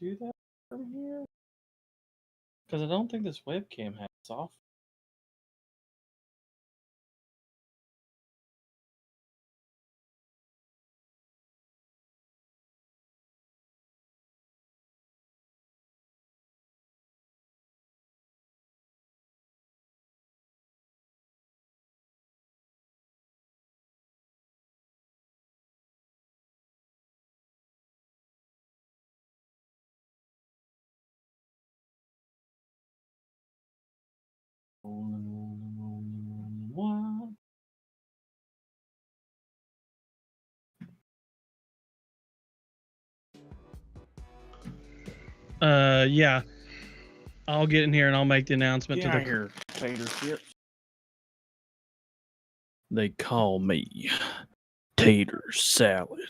do that from here? Because I don't think this webcam has soft. Yeah. I'll get in here and I'll make the announcement to the here, tater chips. They call me Tater Salad.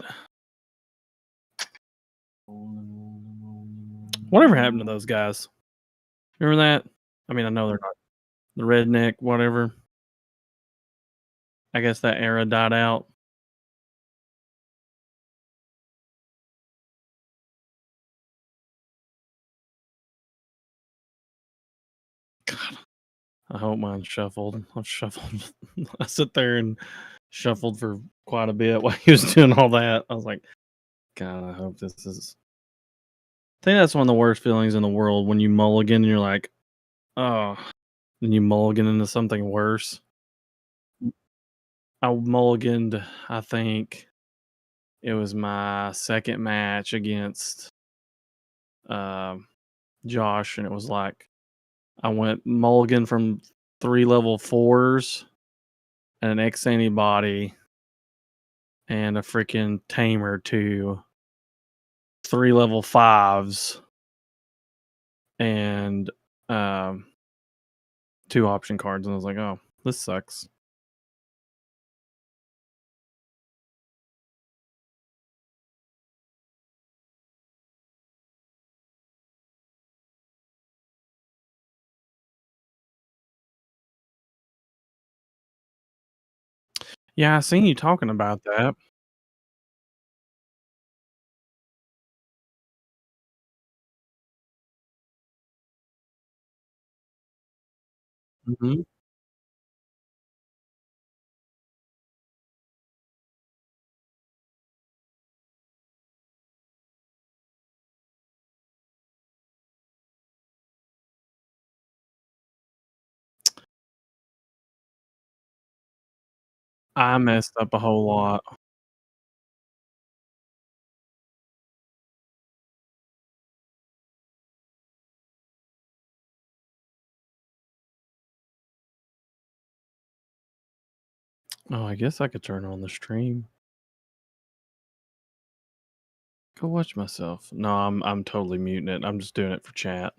Whatever happened to those guys? Remember that? I mean, I know they're not the redneck, whatever. I guess that era died out. God, I hope mine's shuffled. I've shuffled. I sit there and shuffled for quite a bit while he was doing all that. I was like, God, I hope this is. I think that's one of the worst feelings in the world when you mulligan and you're like, oh, and you mulligan into something worse. I mulliganed, I think it was my second match against Josh, and it was like I went mulligan from 3 level 4s and an X antibody and a freaking tamer to 3 level 5s and 2 option cards, and I was like, oh, this sucks. Yeah, I seen you talking about that. Mhm. I messed up a whole lot. Oh, I guess I could turn on the stream. Go watch myself. No, I'm totally muting it. I'm just doing it for chat.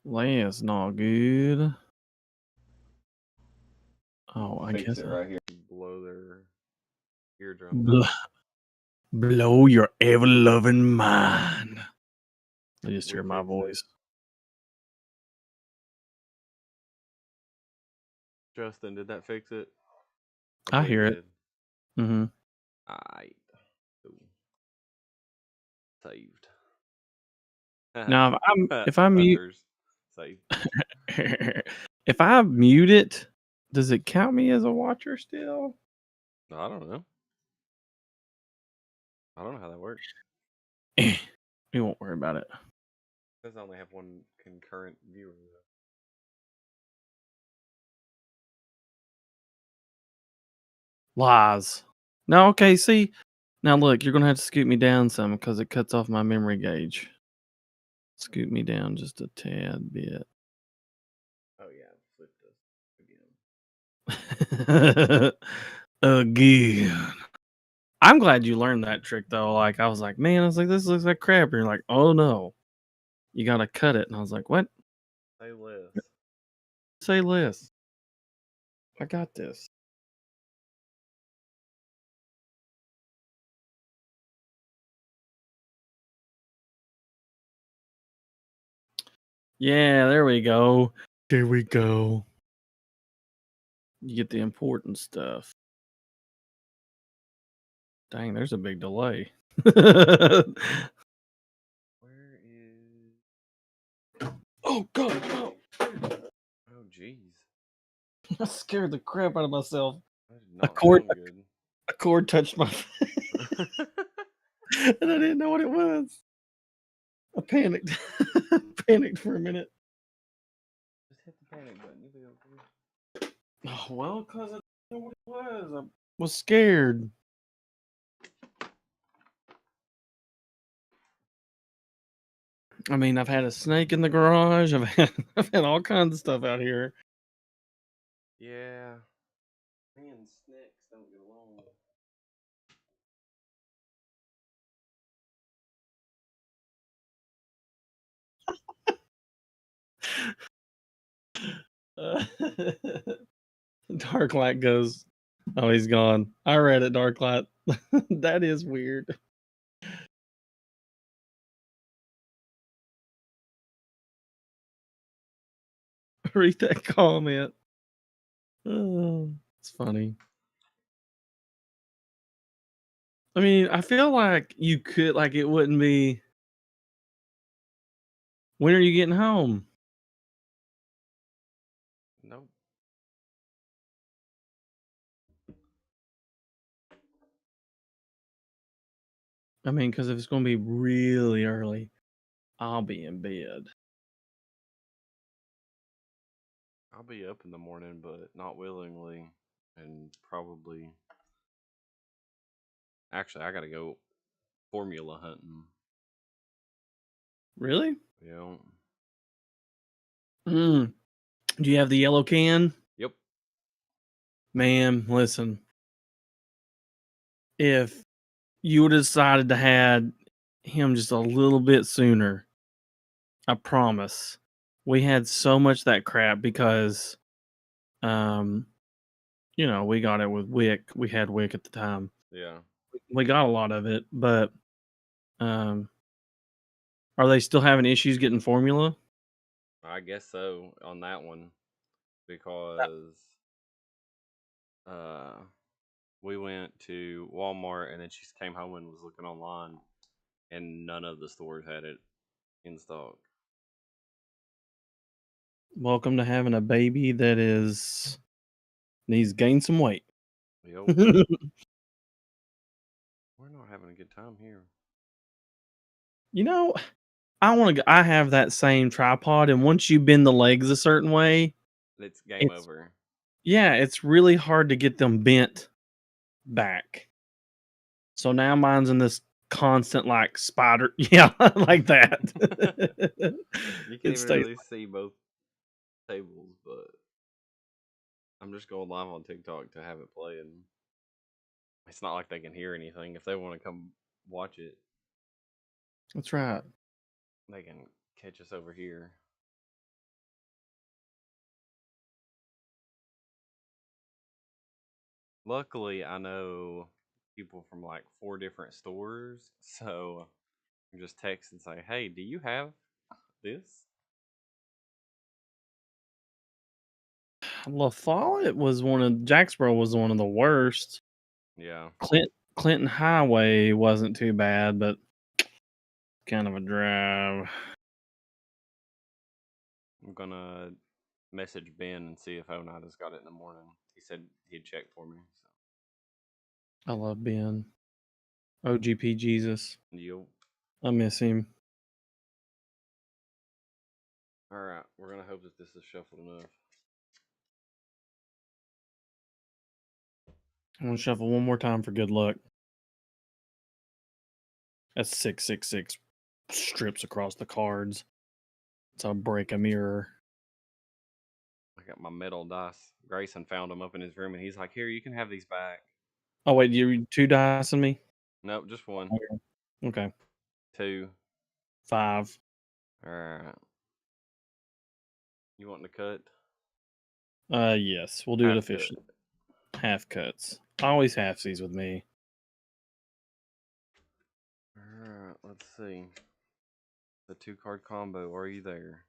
Leia's not good. Oh, I Fix guess it right here. Blow their eardrum. blow your ever loving mind. They just hear my fixed it. voice. Justin, did that fix it? I believe hear it. did. Mm-hmm. Aight. Ooh. Saved. Now, if I mute Thunders. Saved. if I mute it, does it count me as a watcher still? I don't know. I don't know how that works. We won't worry about it. It says I only have one concurrent viewer. Lies. No, okay, see? Now look, you're gonna have to scoot me down some because it cuts off my memory gauge. Scoot me down just a tad bit. Oh yeah, flip this again. Again. I'm glad you learned that trick though. Like I was like, man, I was like, this looks like crap. And you're like, oh no, you gotta cut it. And I was like, what? Say less. Say less. I got this. Yeah, there we go. There we go. You get the important stuff. Dang, there's a big delay. Where is? Oh god, no. Oh jeez, I scared the crap out of myself. that did A not cord sound good. a cord touched my face. And I didn't know what it was. I panicked. Panicked for a minute. Just hit the panic button. You'll be okay. Oh, well, because I didn't know what it was. I was scared. I mean, I've had a snake in the garage. I've had all kinds of stuff out here. Yeah. Me and snakes don't get along. Darklight goes, oh, he's gone. I read it, Darklight. That is weird. Read that comment. Oh, it's funny. I mean, I feel like you could, like, it wouldn't be. When are you getting home? Nope. I mean, because if it's going to be really early, I'll be in bed. I'll be up in the morning, but not willingly, and probably. Actually, I gotta go formula hunting. Really? Yeah. Mm. Do you have the yellow can? Yep. Man, listen. If you would have decided to had him just a little bit sooner, I promise. We had so much of that crap because, um, we got it with Wick. We had Wick at the time. Yeah. We got a lot of it, but um, are they still having issues getting formula? I guess so on that one because uh we went to Walmart and then she came home and was looking online and none of the stores had it in stock. Welcome to having a baby that needs to gain some weight. Yo, we're not having a good time here. You know, I have that same tripod, and once you bend the legs a certain way, It's game it's over. yeah, it's really hard to get them bent back. So now mine's in this constant like spider, yeah, like that. You can It even stays. really see both tables, but I'm just going live on TikTok to have it play, and it's not like they can hear anything. If they want to come watch it, That's right. they can catch us over here. Luckily, I know people from like 4 different stores, so I just text and say, "Hey, do you have this?" La Follette was Jacksboro was one of the worst. Yeah, Clinton Highway wasn't too bad, but kind of a drive. I'm gonna message Ben and see if Onita's got it in the morning. He said he'd check for me. I love Ben. OGP Jesus. So you, I miss him. all right, we're gonna hope that this is shuffled enough. I'm gonna shuffle one more time for good luck. That's 666 strips across the cards. So I'll break a mirror. I got my metal dice. Grayson found them up in his room, and he's like, "Here, you can have these back." Oh wait, you 2 dice on me? Nope, just one, Okay. 2. 5. All right. You want to cut? Yes, we'll do it Half cut. officially. Half cuts. Always halfsies with me. All right. Let's see. The 2-card combo. Are you there?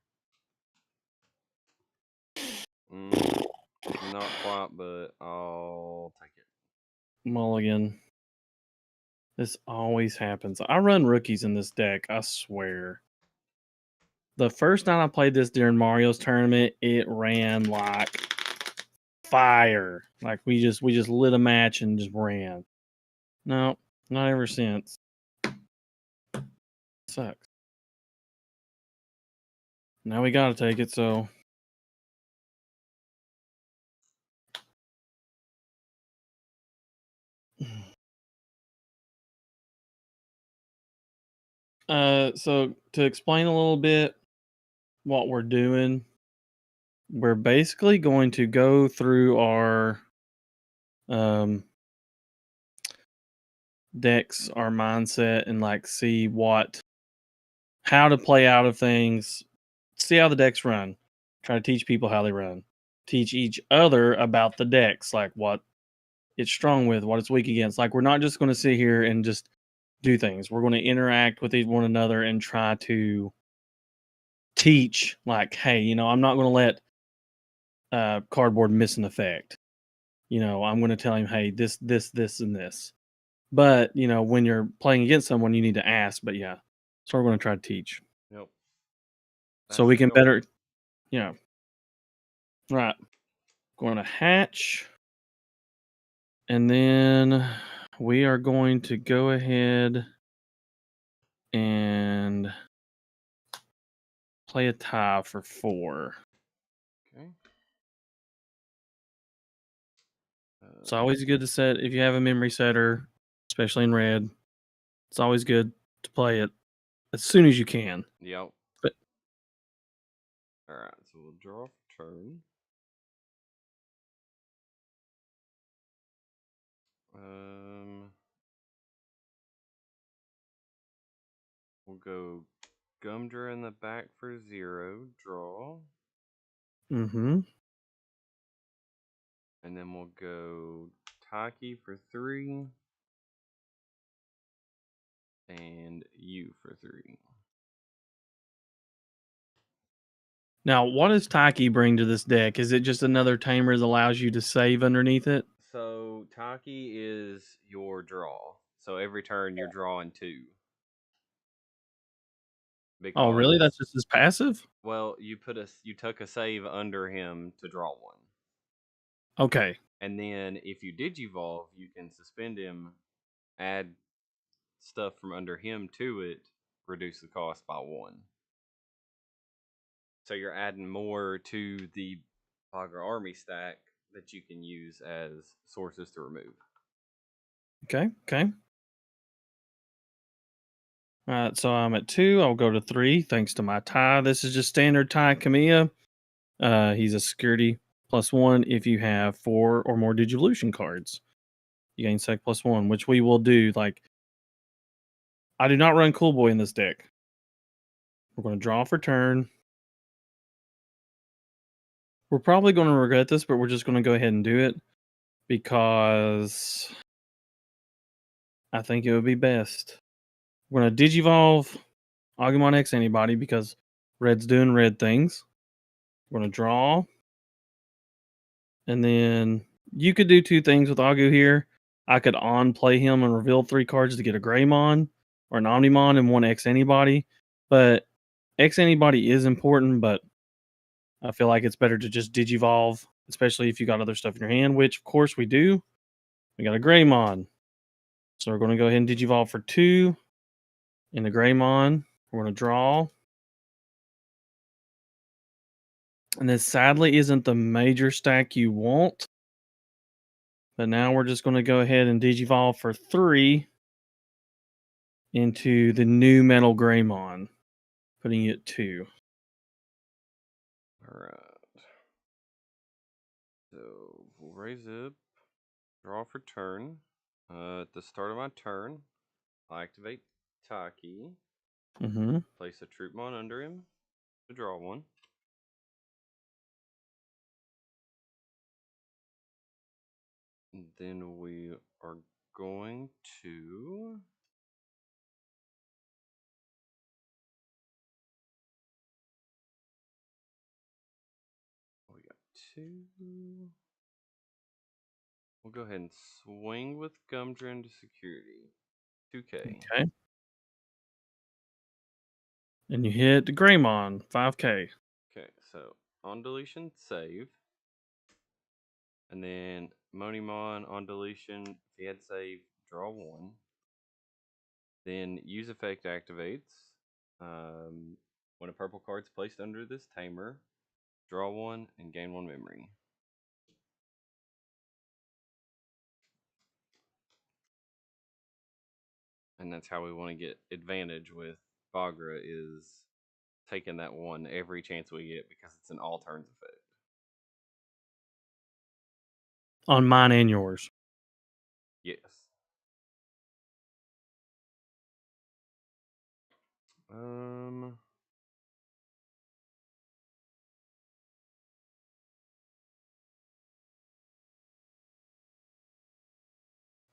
Not quite, but I'll take it. Mulligan. This always happens. I run rookies in this deck, I swear. The first night I played this during Mario's tournament, it ran like fire. Like we just lit a match and just ran. No, not ever since. Sucks. Now we gotta take it, so so to explain a little bit what we're doing, we're basically going to go through our decks, our mindset, and like see how to play out of things, see how the decks run, try to teach people how they run, teach each other about the decks, like what it's strong with, what it's weak against. Like we're not just going to sit here and just do things. We're going to interact with one another and try to teach, like, hey, I'm not going to let cardboard miss an effect. I'm going to tell him, hey, this, and this. But when you're playing against someone, you need to ask. But yeah, so we're going to try to teach. Yep. So we can better, right. Going to hatch. And then we are going to go ahead and play a tie for 4. Okay. It's always good to set, if you have a memory setter, especially in red, it's always good to play it as soon as you can. Yep. But all right, so we'll draw for turn. We'll go Gumdra in the back for 0, draw. Mm-hmm. And then we'll go Taki for 3. And you for 3. Now, what does Taiki bring to this deck? Is it just another tamer that allows you to save underneath it? So Taki is your draw. So every turn you're drawing 2. Oh, really? Because That's just his passive? well, you took a save under him to draw 1. Okay. And then if you digivolve, you can suspend him, add stuff from under him to it, reduce the cost by 1. So you're adding more to the Bagra army stack that you can use as sources to remove. Okay. All right, so I'm at 2. I'll go to 3 thanks to my tie. This is just standard tie Kamiya. He's a security +1 if you have 4 or more Digivolution cards. You gain sec +1, which we will do. Like, I do not run Cool Boy in this deck. We're going to draw for turn. We're probably going to regret this, but we're just going to go ahead and do it because I think it would be best. We're going to Digivolve Agumon X anybody because red's doing red things. We're going to draw. And then you could do 2 things with Agu here. I could on-play him and reveal 3 cards to get a Greymon or an Omnimon and 1 X anybody. But X anybody is important, but I feel like it's better to just Digivolve, especially if you got other stuff in your hand, which of course we do. We got a Greymon. So we're going to go ahead and Digivolve for 2 in the Greymon. We're going to draw. And this sadly isn't the major stack you want. But now we're just going to go ahead and Digivolve for 3 into the new Metal Greymon, putting it 2. All right. So we'll raise up, draw for turn. At the start of my turn, I activate Taki. Mm-hmm. Place a Troopmon under him to draw 1. And then we are going to we got 2. We'll go ahead and swing with Gumdra to security. 2K. Okay. And you hit the Greymon, 5K. Okay, so on deletion, save. And then Monimon on deletion, if he had save, draw 1. Then use effect activates. When a purple card's placed under this tamer, draw 1 and gain 1 memory. And that's how we want to get advantage with Bagra, is taking that 1 every chance we get because it's an all turns effect. On mine and yours. Yes.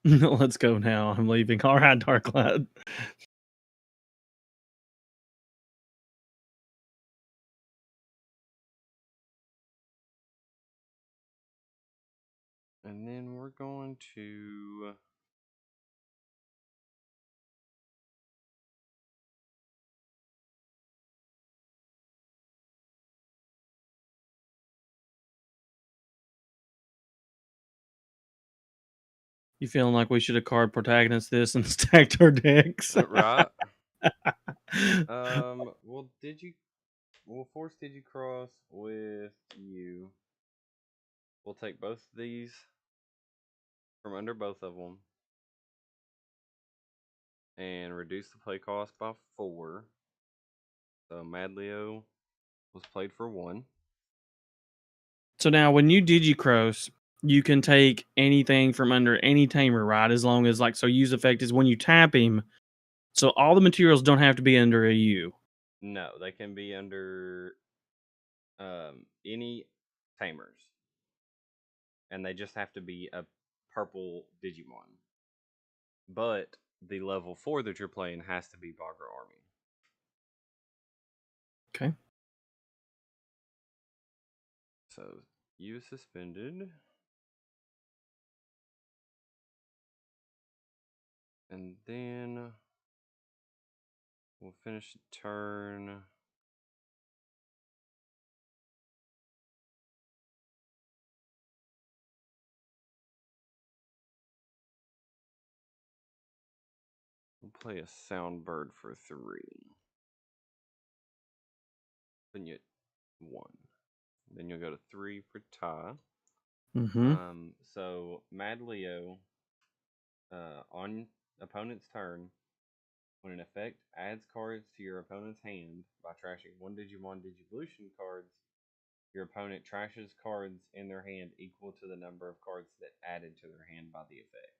Let's go now. I'm leaving. All right, Darklight. And then we're going to You feeling like we should have card protagonist this and stacked our decks? right. Well, we'll force Digicross with you. We'll take both of these from under both of them and reduce the play cost by 4. So Mad Leo was played for 1. So now when you Digicross, you can take anything from under any tamer, right? As long as so use effect is when you tap him. So all the materials don't have to be under a U. No, they can be under any tamers. And they just have to be a purple Digimon. But the level 4 that you're playing has to be Bagra Army. Okay. So you suspended. And then we'll finish the turn. We'll play a Soundbird for 3. Then you 1. Then you'll go to 3 for tie. Mm-hmm. So Mad Leo, on opponent's turn, when an effect adds cards to your opponent's hand by trashing 1 Digimon Digivolution cards, your opponent trashes cards in their hand equal to the number of cards that added to their hand by the effect.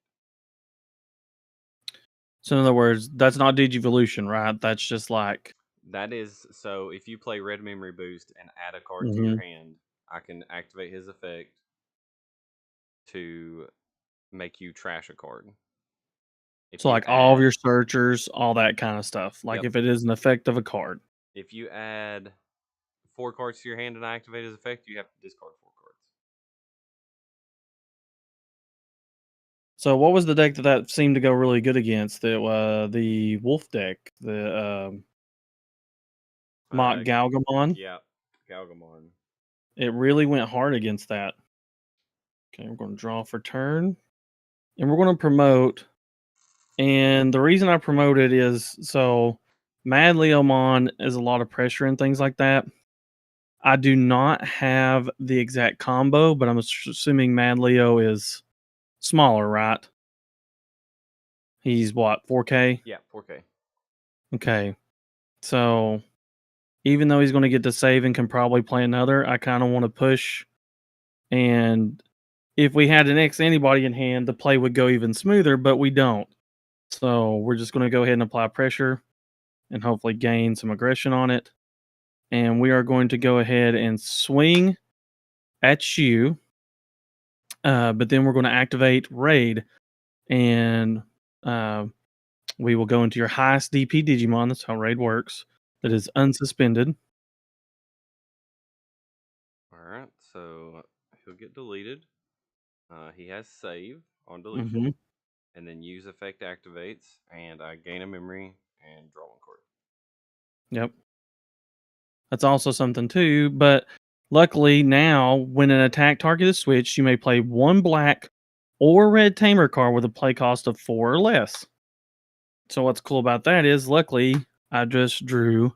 So in other words, that's not Digivolution, right? That's just That is, so if you play Red Memory Boost and add a card to your hand, I can activate his effect to make you trash a card. So all of your searchers, all that kind of stuff. Yep. If it is an effect of a card. If you add 4 cards to your hand and I activate his effect, you have to discard 4 cards. So what was the deck that seemed to go really good against? The Wolf deck, the Mock Galgamon. Yeah, Galgamon. It really went hard against that. Okay, we're going to draw for turn. And we're going to promote. And the reason I promoted is so Mad Leomon is a lot of pressure and things like that. I do not have the exact combo, but I'm assuming Mad Leo is smaller, right? He's what, 4K? Yeah, 4K. Okay. So even though he's going to get to save and can probably play another, I kind of want to push. And if we had an X anybody in hand, the play would go even smoother, but we don't. So we're just going to go ahead and apply pressure and hopefully gain some aggression on it. And we are going to go ahead and swing at you. But then we're going to activate Raid. And we will go into your highest DP Digimon. That's how Raid works. That is unsuspended. Alright, so he'll get deleted. He has save on deletion. Mm-hmm. And then use effect activates, and I gain a memory and draw one card. Yep. That's also something too. But luckily now, when an attack target is switched, you may play one black or red tamer card with a play cost of 4 or less. So what's cool about that is, luckily, I just drew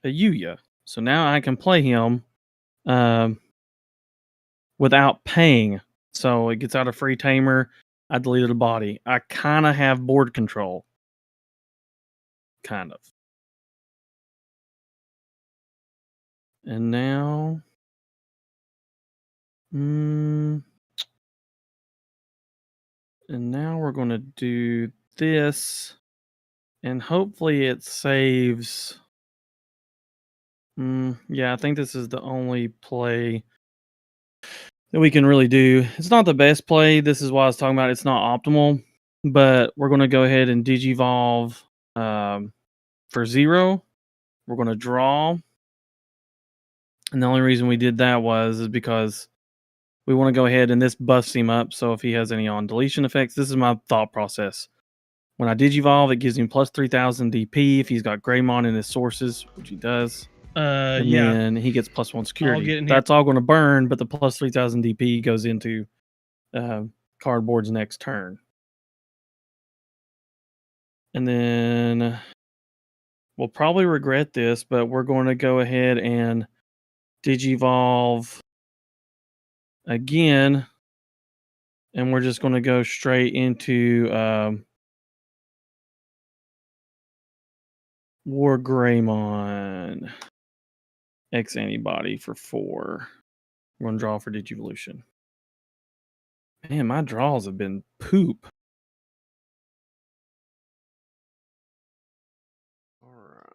a Yuya. So now I can play him without paying. So it gets out a free tamer. I deleted a body. I kind of have board control. Kind of. And now... and now we're going to do this. And hopefully it saves... yeah, I think this is the only play that we can really do. It's not the best play. This is why I was talking about it's not optimal. But we're going to go ahead and digivolve for 0. We're going to draw. And the only reason we did that is because we want to go ahead and this buffs him up. So if he has any on deletion effects, this is my thought process. When I digivolve, it gives him plus 3000 DP if he's got Greymon in his sources, which he does. And Yeah. then he gets plus 1 security. get in here. That's all going to burn, but the plus 3000 DP goes into cardboard's next turn. And then we'll probably regret this, but we're going to go ahead and digivolve again. And we're just going to go straight into Wargreymon. X antibody for 4. We're going to draw for Digivolution. Man, my draws have been poop. Alright.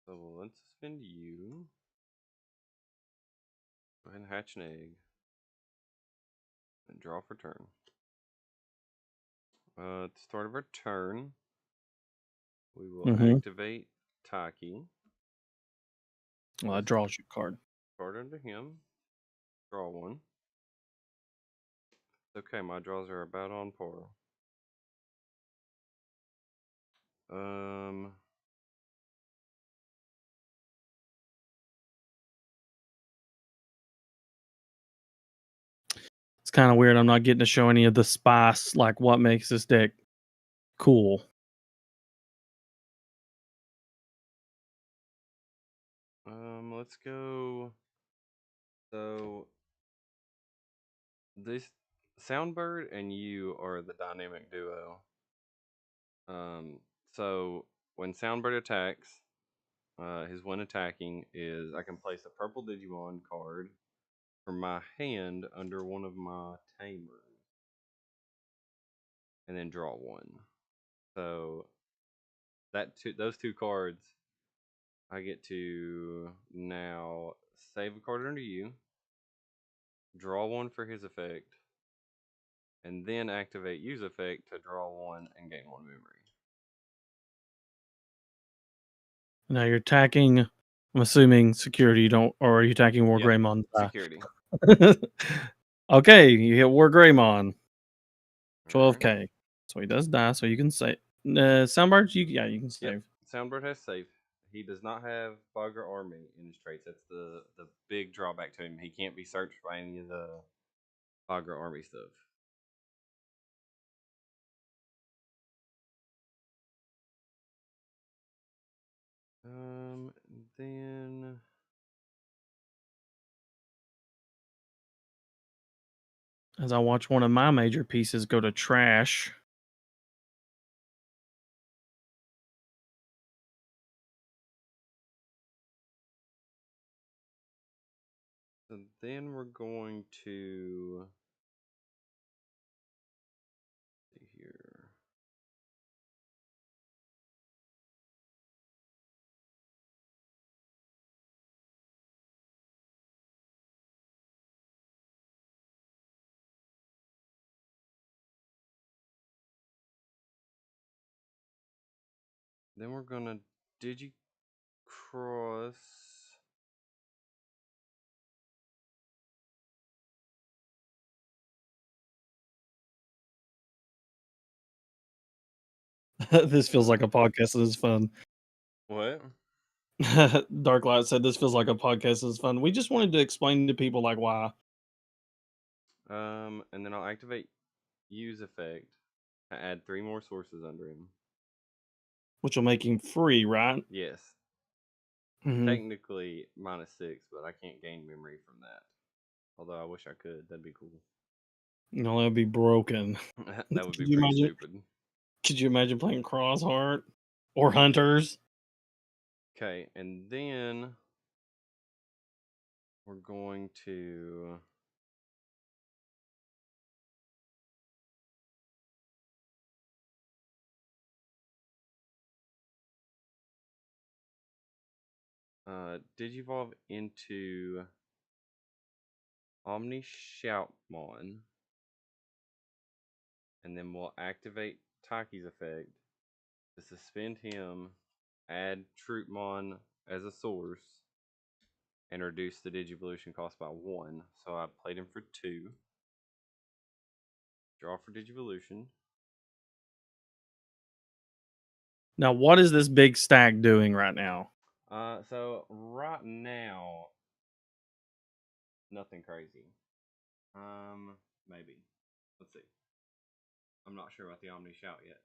So let's suspend you. Go ahead and hatch an egg. And draw for turn. At the start of our turn, we will activate Taki. Well, that draws you a card. Card under him. Draw one. Okay, my draws are about on par. It's kind of weird. I'm not getting to show any of the spice, like what makes this deck cool. Let's go. So this Soundbird and you are the dynamic duo. So when Soundbird attacks, his one attacking is I can place a purple Digimon card from my hand under one of my tamers, and then draw one. So those two cards, I get to now save a card under you, draw one for his effect, and then activate use effect to draw one and gain one memory. Now you're attacking, I'm assuming security, you don't, or are you attacking Wargreymon? Security. Okay, you hit Wargreymon. 12k. Alright. So he does die, so you can save. Soundbirds, you can save. Yep. Soundbird has safe. He does not have Bagra Army in his traits. That's the big drawback to him. He can't be searched by any of the Bagra Army stuff. Then As I watch one of my major pieces go to trash. we're going to see here. Then we're gonna digicross This feels like a podcast that is fun. What? Darklight said this feels like a podcast that is fun. We just wanted to explain to people like why. And then I'll activate use effect. I add 3 more sources under him. Which will make him free, right? Yes. Mhm. Technically -6, but I can't gain memory from that. Although I wish I could. That'd be cool. No, that'd be broken. That would be Could you pretty imagine? stupid. Could you imagine playing Crossheart or Hunters? Okay, and then we're going to digivolve into Omni Shoutmon, and then we'll activate Taki's effect to suspend him, add Troopmon as a source, and reduce the Digivolution cost by 1. So I played him for 2. Draw for Digivolution. Now, what is this big stack doing right now? So right now, nothing crazy. Maybe. Let's see. I'm not sure about the Omni Shout yet.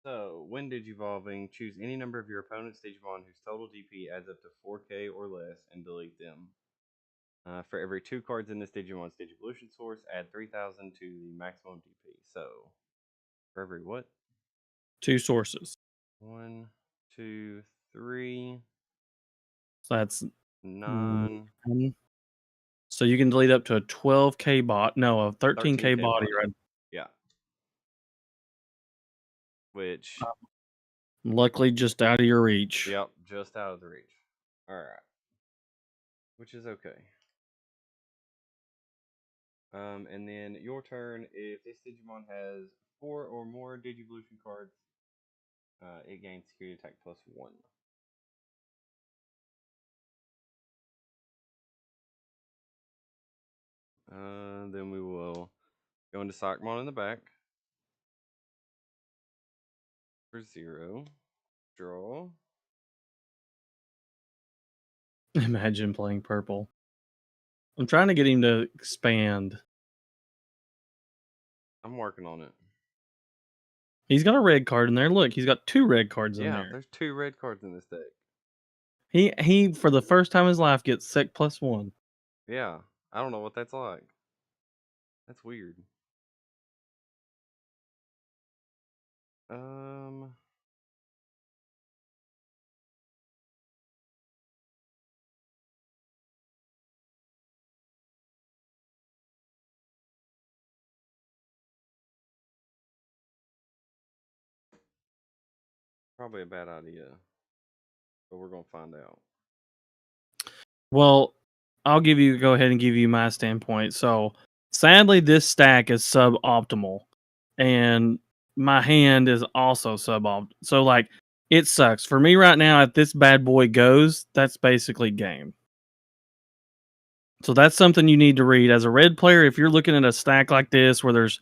So when digivolving, choose any number of your opponent's Digimon whose total DP adds up to 4K or less and delete them. For every 2 cards in this Digimon's Digivolution source, add 3,000 to the maximum DP. So for every what? 2 sources. 1, 2, 3, So that's 9. So you can delete up to a 12K bot. No, a 13K body, right? Yeah. Which, Luckily, just out of your reach. yep, just out of the reach. Alright. Which is okay. And then your turn, if this Digimon has 4 or more Digivolution cards, it gains security attack +1. Then we will go into Sockmon in the back for 0. Draw. Imagine playing purple. I'm trying to get him to expand. I'm working on it. He's got a red card in there. Look, he's got 2 red cards in Yeah, there. there's 2 red cards in this deck. He for the first time in his life gets Sec +1. Yeah, I don't know what that's like. That's weird. Probably a bad idea, but we're gonna find out. Well, I'll go ahead and give you my standpoint. So, sadly, this stack is suboptimal, and my hand is also suboptimal. So, like, it sucks for me right now. If this bad boy goes, that's basically game. So that's something you need to read as a red player. If you're looking at a stack like this where there's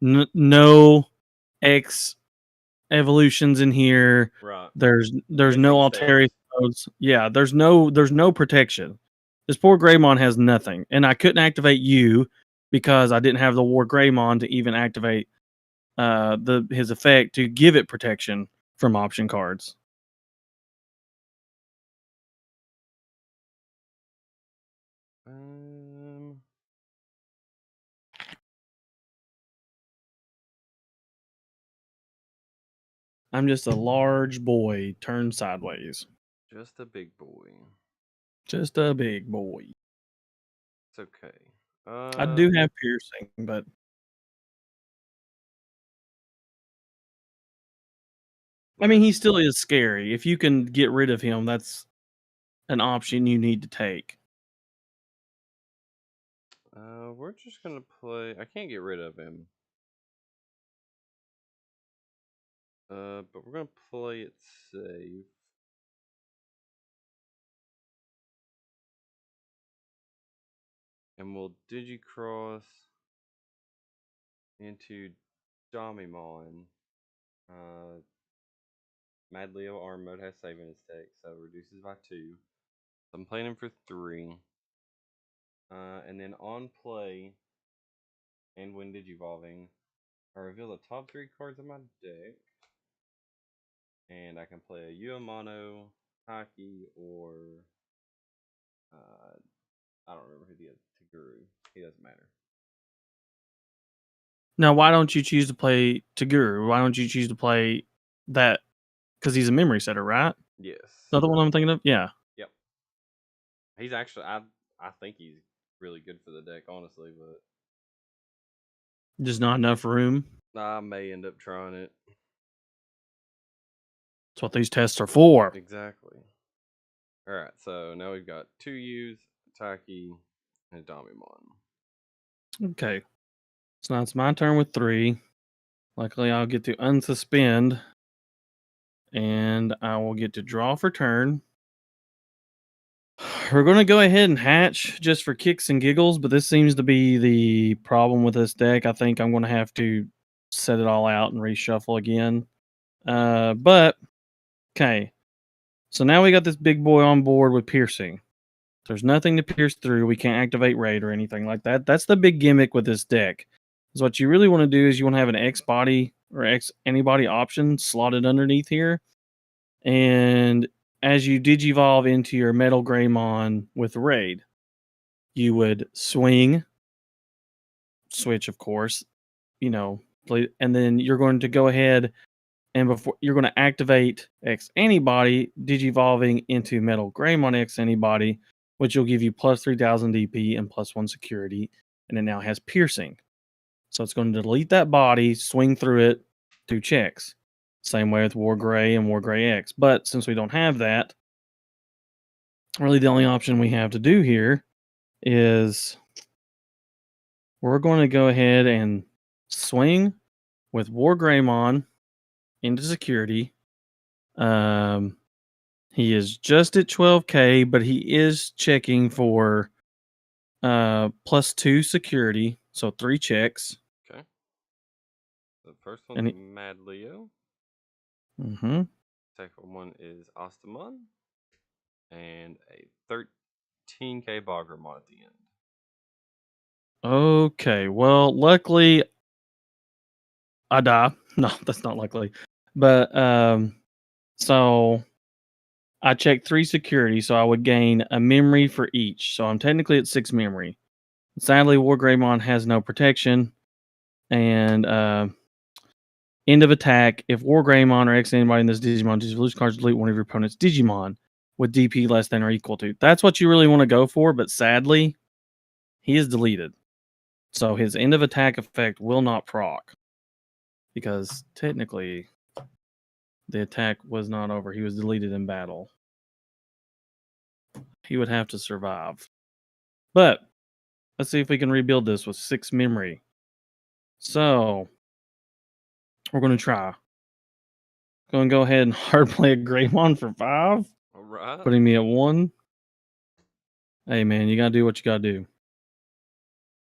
no X evolutions in here, Right. there's Missing no steps. Altaria modes. Yeah, there's no protection. This poor Greymon has nothing, and I couldn't activate you because I didn't have the Wargreymon to even activate his effect to give it protection from option cards. I'm just a large boy turned sideways. Just a big boy. Just a big boy. It's okay. I do have piercing, but I mean, he still is scary. If you can get rid of him, that's an option you need to take. We're just gonna play. I can't get rid of him. But we're gonna play it safe. And we'll Digicross into Domimon. Mad Leo arm mode has save in its deck, so it reduces by 2. So I'm playing him for 3. And then on play, and when digivolving, I reveal the top 3 cards of my deck. And I can play a Uemano, Haki, or I don't remember who the other Taguru. He doesn't matter. Now, why don't you choose to play Taguru? Why don't you choose to play that? Because he's a memory setter, right? Yes. The other one I'm thinking of? Yeah. Yep. He's actually I think he's really good for the deck, honestly, but Just not enough room. I may end up trying it. That's what these tests are for. Exactly. Alright, so now we've got 2 U's, Taki, and Damimon. Okay. So now it's my turn with 3. Luckily, I'll get to unsuspend. And I will get to draw for turn. We're going to go ahead and hatch just for kicks and giggles, but this seems to be the problem with this deck. I think I'm going to have to set it all out and reshuffle again. But, okay. So now we got this big boy on board with piercing. There's nothing to pierce through. We can't activate raid or anything like that. That's the big gimmick with this deck. Is what you really want to do is you want to have an X body or X antibody option slotted underneath here. And as you digivolve into your Metal Greymon with raid, you would swing, switch, of course, play, and then you're going to go ahead and before you're going to activate X antibody, digivolving into Metal Greymon X antibody, which will give you plus 3,000 DP and plus 1 security, and it now has piercing. So it's going to delete that body, swing through it, do checks. Same way with Wargrey and Wargrey X. But since we don't have that, really the only option we have to do here is we're going to go ahead and swing with Wargreymon into security. He is just at 12k, but he is checking for plus 2 security, so 3 checks. Okay. The first one's Mad Leo. Second one is Ostamon. And a 13k Bagra at the end. Okay, well, luckily I die. No, that's not luckily. But so I checked 3 security, so I would gain a memory for each. So I'm technically at 6 memory. Sadly, Wargreymon has no protection. And end of attack, if Wargreymon or X anybody in this Digimon just lose cards, delete one of your opponent's Digimon with DP less than or equal to. That's what you really want to go for, but sadly, he is deleted. So his end of attack effect will not proc. Because technically, the attack was not over. He was deleted in battle. He would have to survive. But let's see if we can rebuild this with 6 memory. So we're going to try. Going to go ahead and hard play a Greymon for 5. All right. Putting me at 1. Hey, man, you got to do what you got to do.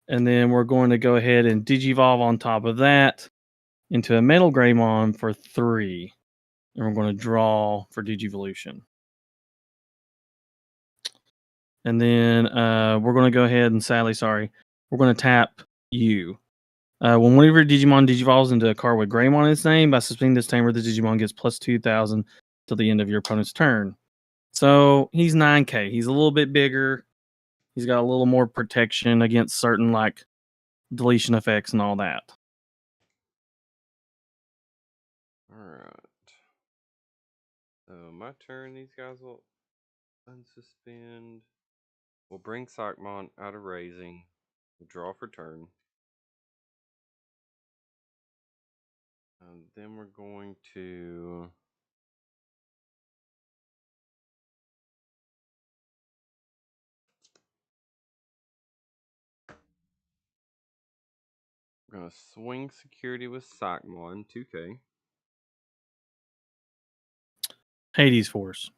And then we're going to go ahead and Digivolve on top of that into a Metal Greymon for 3. And we're going to draw for Digivolution. And then we're going to go ahead and, we're going to tap you. When one of your Digimon digivolves into a card with Greymon in its name, by suspending this timer, the Digimon gets plus 2,000 till the end of your opponent's turn. So he's 9k. He's a little bit bigger. He's got a little more protection against certain like deletion effects and all that. Alright. So my turn, these guys will unsuspend. We'll bring Sockmon out of raising. We'll draw for turn. And then we're going to swing security with Sockmon, 2k. Hades Force.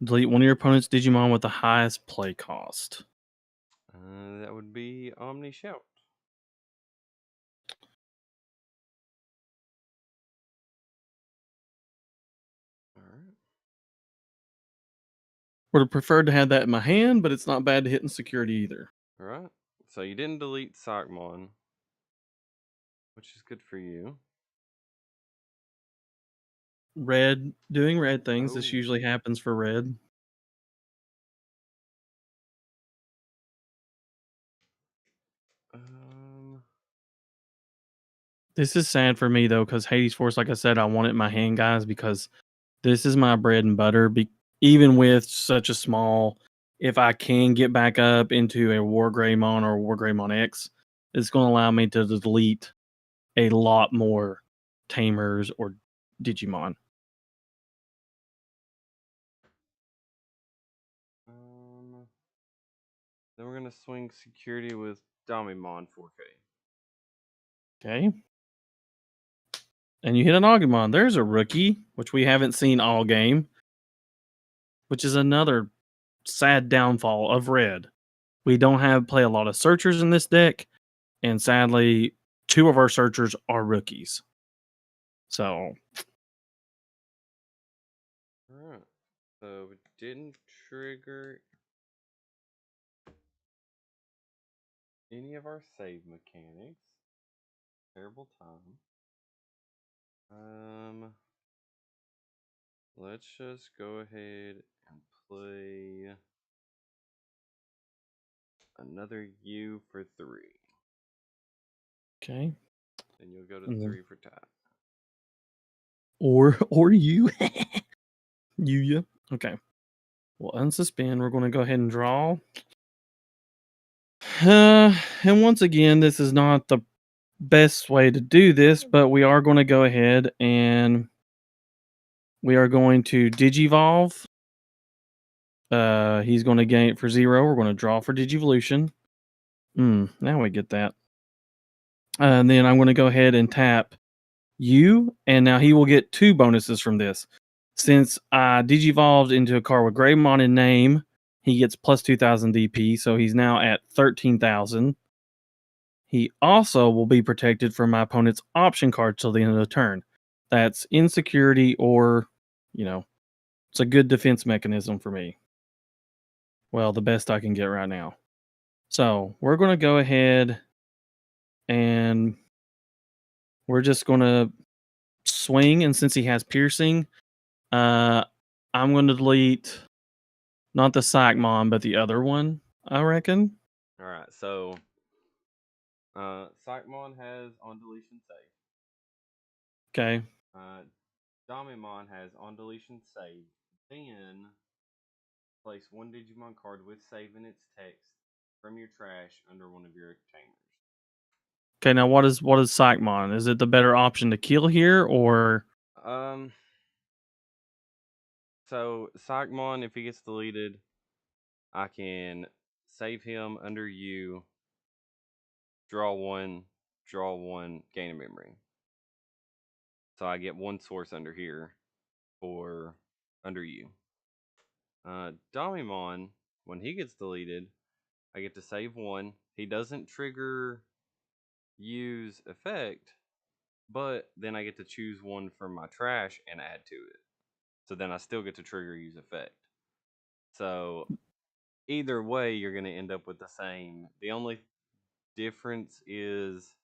Delete one of your opponent's Digimon with the highest play cost. That would be Omni Shout. Would have preferred to have that in my hand, but it's not bad to hit in security either. All right. So you didn't delete Sockmon, which is good for you. Red, doing red things. This Oh. usually happens for red. This is sad for me though, because Hades Force, like I said, I want it in my hand, guys, because this is my bread and butter. Even with such a small, if I can get back up into a Wargreymon or Wargreymon X, it's going to allow me to delete a lot more Tamers or Digimon. Then we're gonna swing security with Damimon 4K. Okay. And you hit an Agumon. There's a rookie, which we haven't seen all game, which is another sad downfall of red. We don't play a lot of searchers in this deck, and sadly, 2 of our searchers are rookies. So, Alright. So we didn't trigger any of our save mechanics. Terrible time. Let's just go ahead and play another U for 3. okay. Then you'll go to Mhm. 3 for tap. Or you. Yeah. Okay. We'll unsuspend. We're going to go ahead and draw. And once again, this is not the best way to do this, but we are going to go ahead and we are going to Digivolve. He's going to gain it for 0. We're going to draw for Digivolution. Now we get that. And then I'm going to go ahead and tap U, and now he will get 2 bonuses from this. Since I Digivolved into a card with Greymon in name, he gets plus 2,000 DP, so he's now at 13,000. He also will be protected from my opponent's option card till the end of the turn. That's insecurity or, it's a good defense mechanism for me. Well, the best I can get right now. So we're going to go ahead and we're just going to swing. And since he has piercing, I'm going to delete not the Psychmon, but the other one, I reckon. Alright, so Psychmon has on deletion save. Okay. Damimon has on deletion save. Then place 1 Digimon card with save in its text from your trash under one of your tamers. Okay, now what is Psychmon? Is it the better option to kill here, or So Psychmon, if he gets deleted, I can save him under you, draw 1, gain a memory. So I get 1 source under here for under you. Damimon, when he gets deleted, I get to save 1. He doesn't trigger use effect, but then I get to choose 1 from my trash and add to it. So then I still get to trigger use effect. So either way, you're going to end up with the same. The only difference is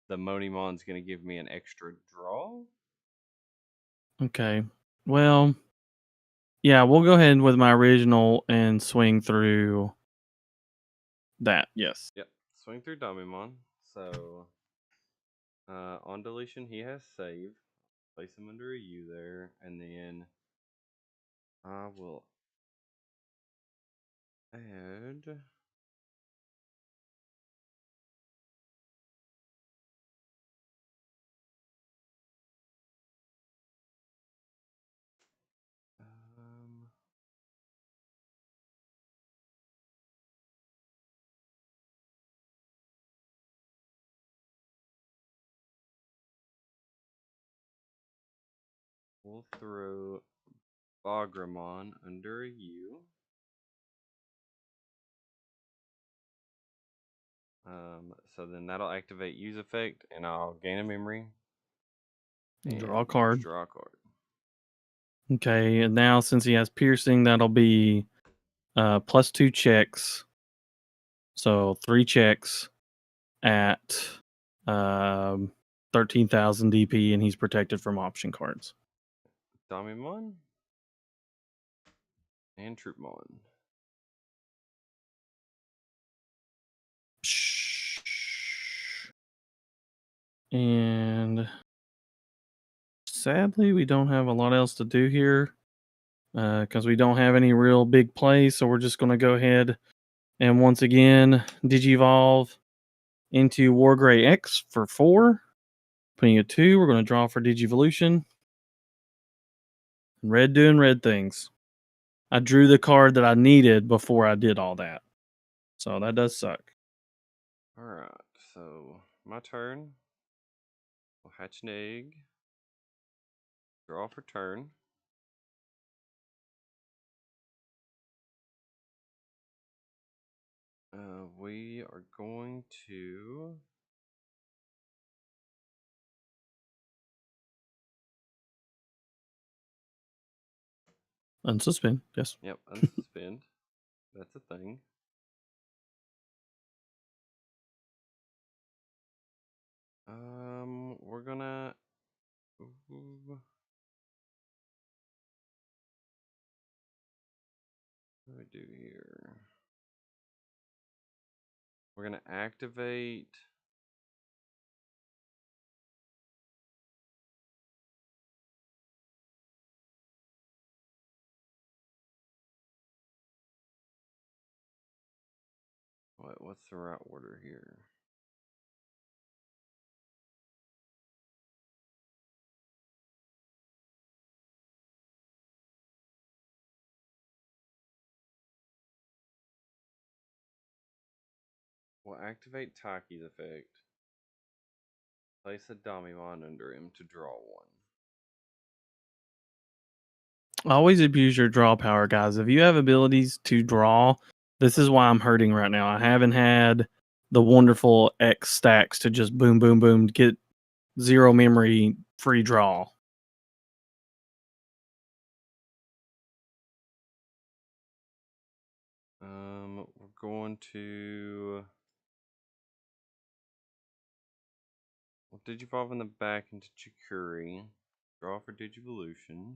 the Monimon's going to give me an extra draw. okay. Well, yeah, we'll go ahead with my original and swing through that. Yes. Yep, swing through Damimon. So on deletion, he has save. Place him under a U there, and then I will add. We'll throw Wargreymon under a U. So then that'll activate use effect, and I'll gain a memory. Draw a card. Draw a card. Okay, and now since he has piercing, that'll be plus 2 checks. So 3 checks at 13,000 DP, and he's protected from option cards. Damimon and Troopmon. And sadly, we don't have a lot else to do here because we don't have any real big plays. So we're just going to go ahead and once again Digivolve into Wargrey X for 4. Putting a 2, we're going to draw for Digivolution. Red doing red things. I drew the card that I needed before I did all that. So that does suck. Alright, so my turn. We'll hatch an egg. Draw for turn. We are going to Unsuspend, yes. Yep, unsuspend. That's a thing. We're gonna. What do we do here? We're gonna activate. What's the right order here? We'll activate Taki's effect. Place a Damimon under him to draw one. Always abuse your draw power, guys. If you have abilities to draw, this is why I'm hurting right now. I haven't had the wonderful X stacks to just boom, boom, boom, get 0 memory free draw. We're going to. We'll Digivolve in the back into Chikuri. Draw for Digivolution.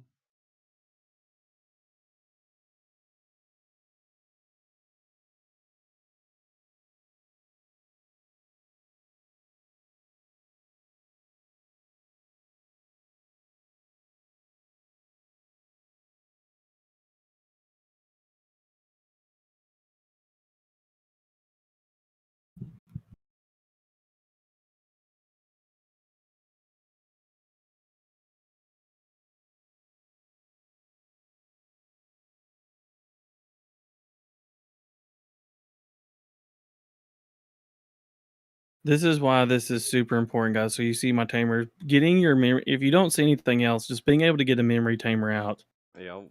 This is why this is super important, guys. So you see my tamer getting your memory. If you don't see anything else, just being able to get a memory tamer out Yeah.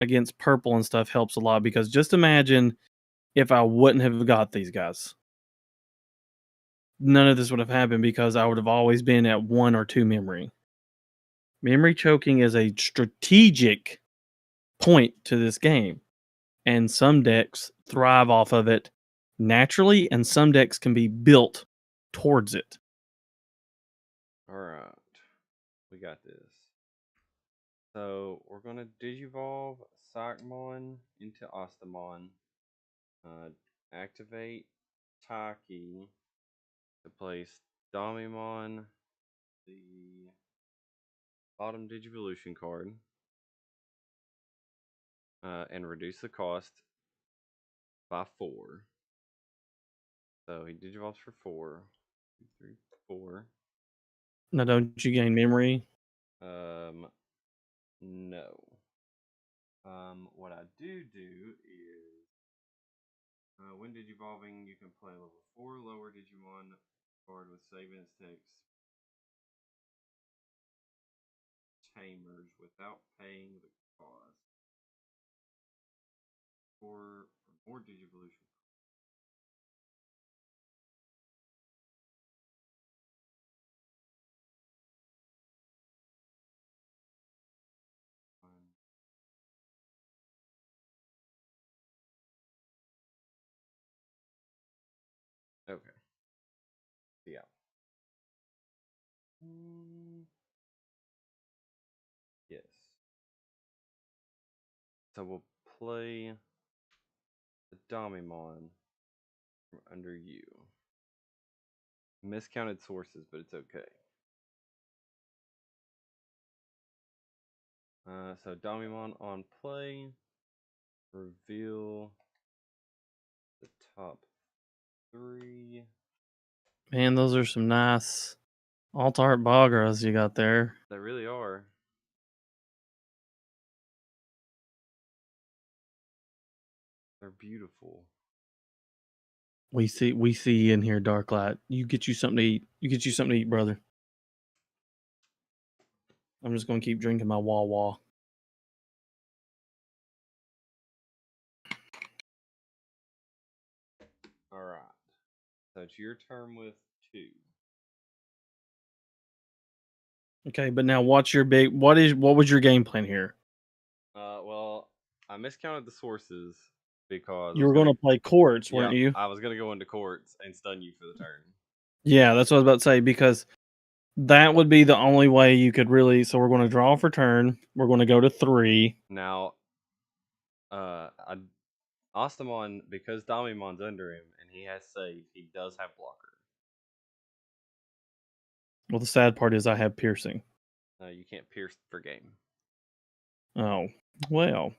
against purple and stuff helps a lot. Because just imagine if I wouldn't have got these guys, none of this would have happened because I would have always been at 1 or 2 memory. Memory choking is a strategic point to this game, and some decks thrive off of it naturally, and some decks can be built towards it. Alright. We got this. So we're going to Digivolve Psychmon into Ostamon. Activate Taki to place Damimon, the bottom Digivolution card, and reduce the cost by 4. So he Digivolves for 4. 2, 3, 4. Now, don't you gain memory? No. What I do is, when Digivolving, you can play level 4 lower Digimon card with save instex tamers without paying the cost. For more Digivolution. Okay. Yeah. Mm, yes. So we'll play the Domimon from under you. Miscounted sources, but it's okay. So Domimon on play. Reveal the top 3. Man, those are some nice alt art Bagras you got there. They really are. They're beautiful. We see you in here, Darklight. You get you something to eat. You get you something to eat, brother. I'm just gonna keep drinking my wah. All right. So it's your turn with 2. Okay, but now what's your what was your game plan here? Well, I miscounted the sources because You were gonna play courts, yeah, weren't you? I was gonna go into courts and stun you for the turn. Yeah, that's what I was about to say, because that would be the only way you could really. So we're gonna draw for turn. We're gonna go to 3. Now, Ostamon, because Damimon's under him and he has save, he does have blocker. Well, the sad part is I have piercing. You can't pierce for game. Oh, well,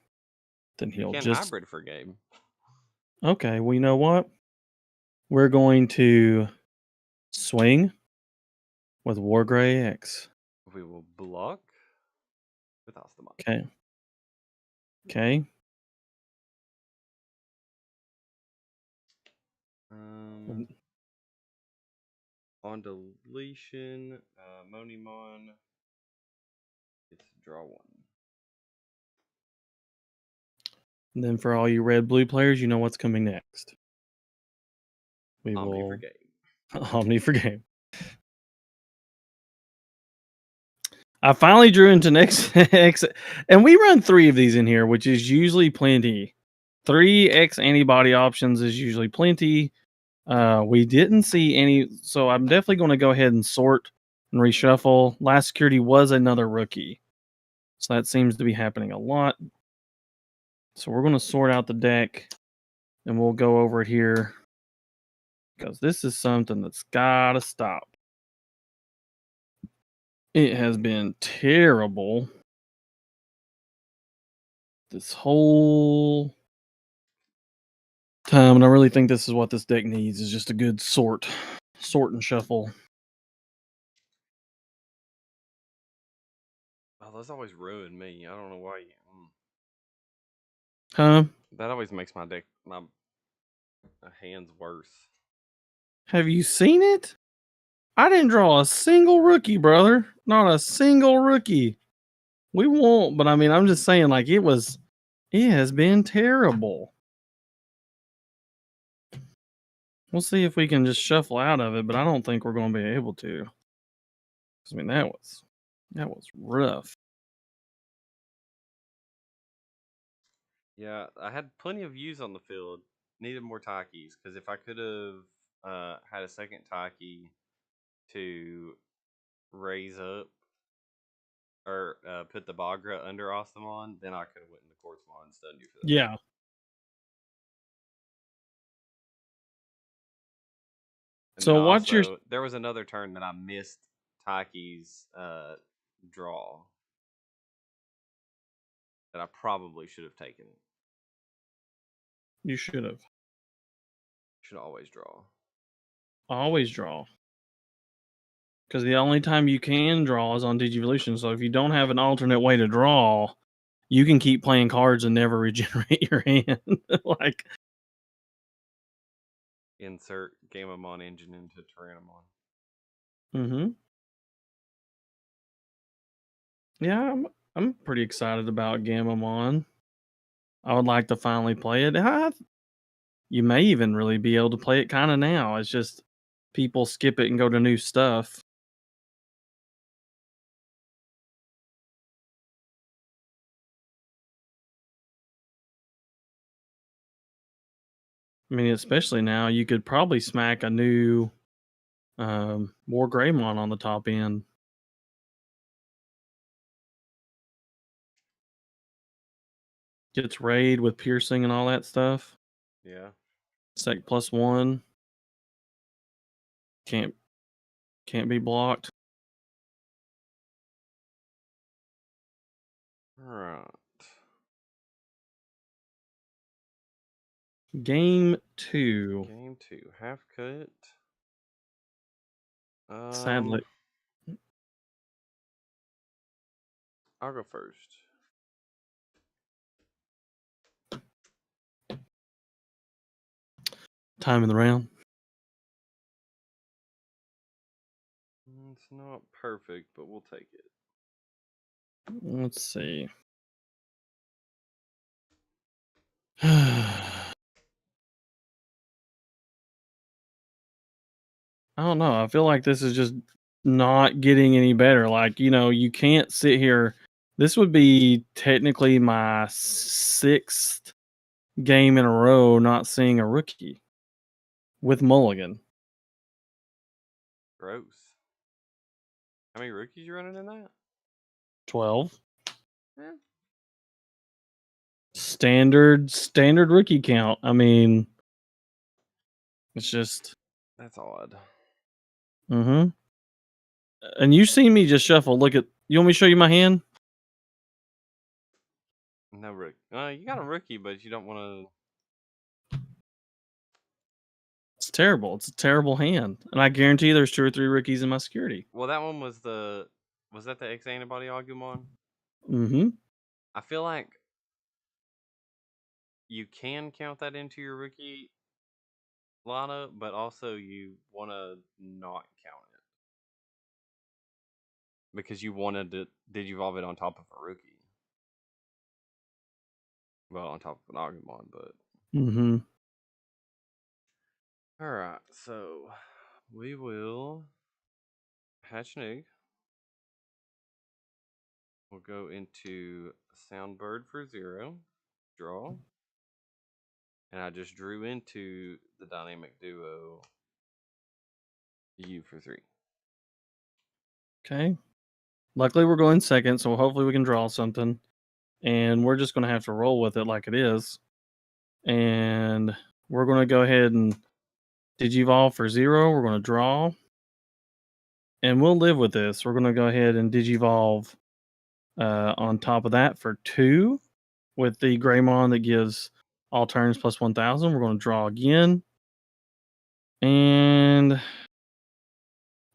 then You he'll can just. hybrid for game. Okay, well, you know what? We're going to swing with Wargrey X. We will block with Ostamon. Okay. Okay. On deletion, Monimon gets to draw 1. And then for all you red-blue players, you know what's coming next. We Omni will for game. Omni for game. I finally drew into next X, and we run 3 of these in here, which is usually plenty. 3 X antibody options is usually plenty. We didn't see any, so I'm definitely going to go ahead and sort and reshuffle. Last security was another rookie, so that seems to be happening a lot. So we're going to sort out the deck, and we'll go over it here, because this is something that's got to stop. It has been terrible this whole time, and I really think this is what this deck needs, is just a good sort and shuffle. Oh, those always ruin me. I don't know why. Huh? That always makes my deck, my hands worse. Have you seen it? I didn't draw a single rookie, brother. Not a single rookie. We won't, but I mean, I'm just saying, like, it has been terrible. We'll see if we can just shuffle out of it, but I don't think we're going to be able to. I mean, that was rough. Yeah, I had plenty of views on the field. Needed more Takis, because if I could have had a second Taki to raise up or put the Bagra under Ostamon, then I could have went into Quartzmon and stunned you for that. Yeah. And So then what's your... there was another turn that I missed Taki's draw that I probably should have taken it. You should have. Should always draw. Always draw. Because the only time you can draw is on Digivolution. So if you don't have an alternate way to draw, you can keep playing cards and never regenerate your hand. Like, Insert Gamamon engine into Tyrannomon. mm-hmm. Yeah, I'm pretty excited about Gamamon. I would like to finally play it. You may even really be able to play it kind of now. It's just people skip it and go to new stuff. I mean, especially now, you could probably smack a new Wargreymon on the top end. Gets raid with piercing and all that stuff. Yeah. Sec +1. Can't be blocked. Alright. Game 2. Game 2. Half cut. Sadly. I'll go first. Time in the round. It's not perfect, but we'll take it. Let's see. I don't know. I feel like this is just not getting any better. Like, you can't sit here. This would be technically my 6th game in a row not seeing a rookie with Mulligan. Gross. How many rookies you running in that? 12. Yeah. Standard rookie count. I mean, it's just. That's odd. Mm-hmm. And you see me just shuffle. Look at. You want me to show you my hand? No rookie. You got a rookie, but you don't want to. It's terrible. It's a terrible hand. And I guarantee there's 2 or 3 rookies in my security. Well, that one was the. Was that the X antibody Agumon? Mm-hmm. I feel like you can count that into your rookie lineup, but also you want to not count it because you wanted to digivolve it on top of a rookie. Well, on top of an Agumon, but. Mm-hmm. Alright, so we will hatch an egg. We'll go into Soundbird for 0. Draw. And I just drew into the dynamic duo U for 3. Okay. Luckily, we're going second, so hopefully we can draw something. And we're just going to have to roll with it like it is. And we're going to go ahead and digivolve for 0. We're going to draw. And we'll live with this. We're going to go ahead and digivolve on top of that for 2 with the Greymon that gives all turns plus 1,000. We're going to draw again. And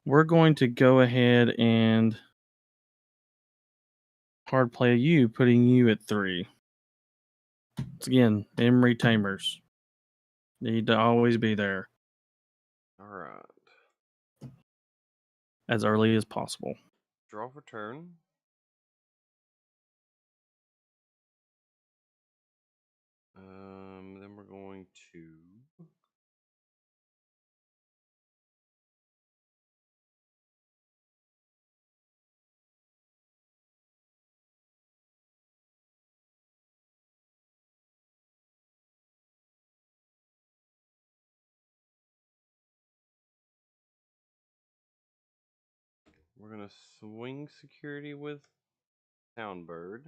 we're going to go ahead and hard play you, putting you at 3. Once again, memory tamers need to always be there Alright. as early as possible. Draw for turn. Then we're going to. We're going to swing security with Soundbird.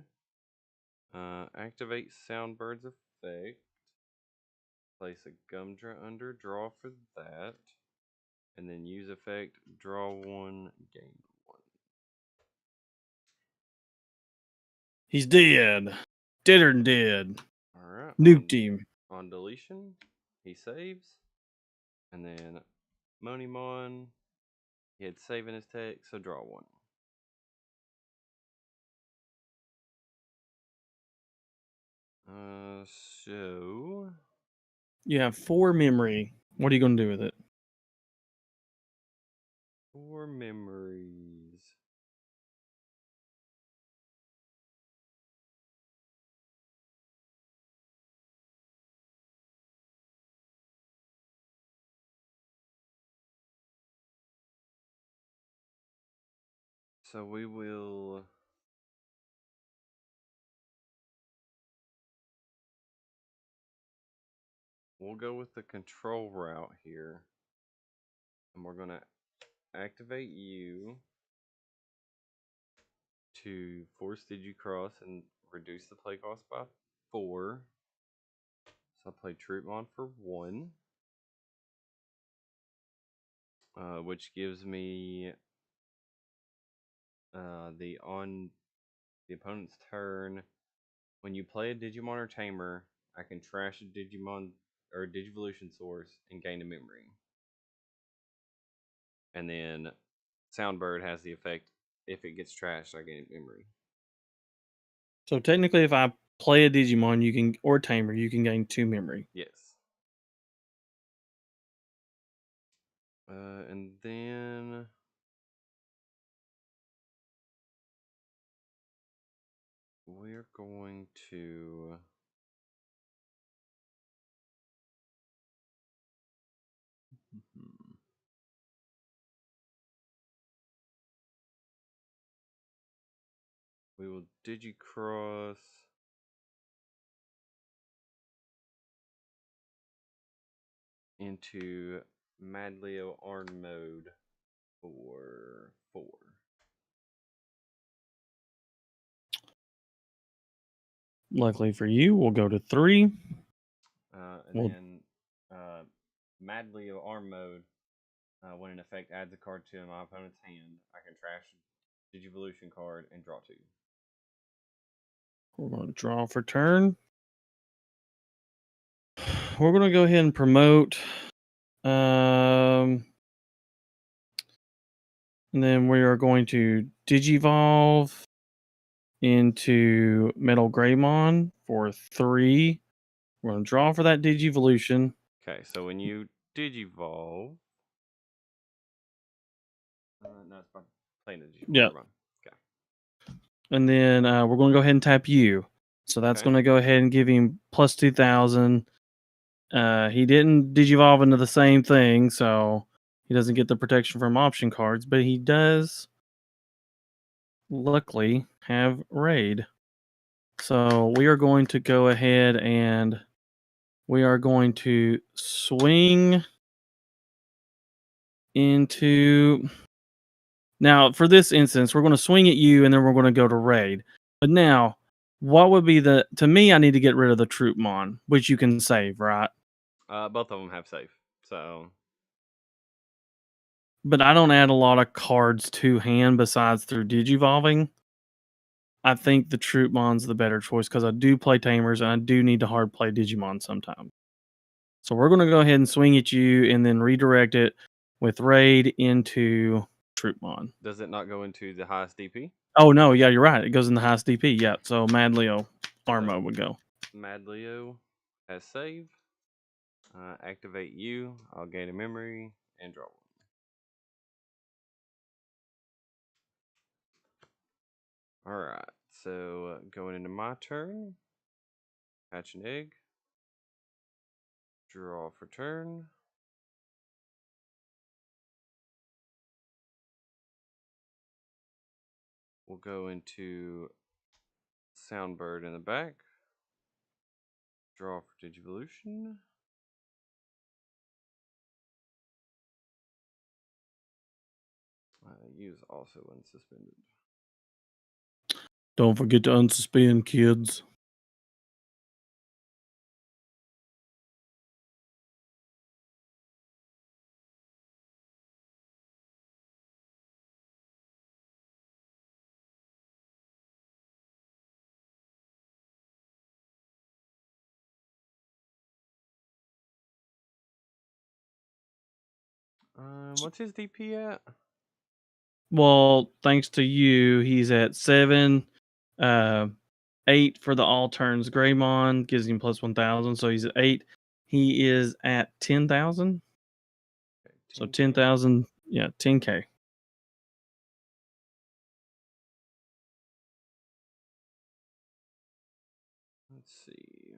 Activate Soundbird's effect. Place a Gumdra under, draw for that. And then use effect, draw 1, gain 1. He's dead. Deader than dead. Alright. Nuked him. On deletion, he saves. And then Monimon, he had save in his tech, so draw 1. So You have 4 memory. What are you going to do with it? 4 memories. So we will. we'll go with the control route here. And we're going to activate you to force Digicross and reduce the play cost by 4. So I play Troopmon for 1. Which gives me on the opponent's turn. When you play a Digimon or Tamer, I can trash a Digimon or Digivolution source and gain a memory. And then Soundbird has the effect, if it gets trashed, I gain a memory. So technically, if I play a Digimon, or Tamer, you can gain 2 memory. Yes. And then we're going to we will Digicross into Mad Leo Arn mode for 4. Luckily for you, we'll go to 3. Then Mad Leo Arm mode, when an effect adds a card to my opponent's hand, I can trash a Digivolution card and draw 2. We're going to draw for turn. We're going to go ahead and promote. And then we are going to Digivolve into Metal Greymon for 3. We're going to draw for that Digivolution. Okay, so when you Digivolve, no, it's by playing the Digivolve. Yeah. Okay. And then we're going to go ahead and tap you. So that's going to go ahead and give him plus 2,000. He didn't Digivolve into the same thing, so he doesn't get the protection from option cards, but he does luckily have Raid. So we are going to go ahead and we are going to swing into... Now, for this instance, we're going to swing at you and then we're going to go to Raid. But now, what would be the... To me, I need to get rid of the Troopmon, which you can save, right? Both of them have save, so... But I don't add a lot of cards to hand besides through Digivolving. I think the Troopmon's the better choice because I do play Tamers and I do need to hard play Digimon sometimes. So we're going to go ahead and swing at you and then redirect it with Raid into Troopmon. Does it not go into the highest DP? Oh, no. Yeah, you're right. It goes in the highest DP. Yeah. So Mad Leo Armo would go. Mad Leo has save. Activate you. I'll gain a memory and draw 1. Alright, so going into my turn. Hatch an egg. Draw for turn. We'll go into Soundbird in the back. Draw for Digivolution. Use also unsuspended. Don't forget to unsuspend, kids. What's his DP at? Well, thanks to you, he's at 7. 8 for the all turns Greymon gives him plus 1,000, so he's at 8. He is at 10,000. Okay, So 10,000, yeah, 10K. Let's see.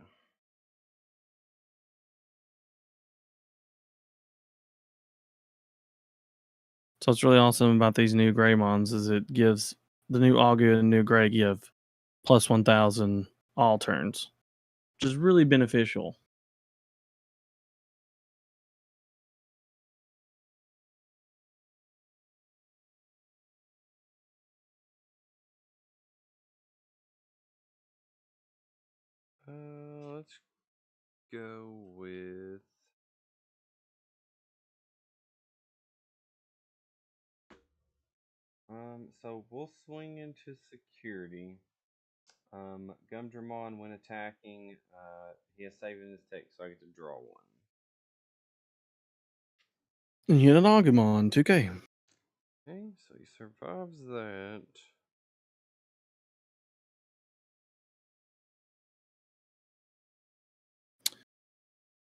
So what's really awesome about these new Greymons is it gives the new Augu and new Grey give plus 1,000 all turns, which is really beneficial. go with so we'll swing into security. Gumdramon, when attacking, he has saved in his tech, so I get to draw one. Agumon, 2K. Okay, so he survives that.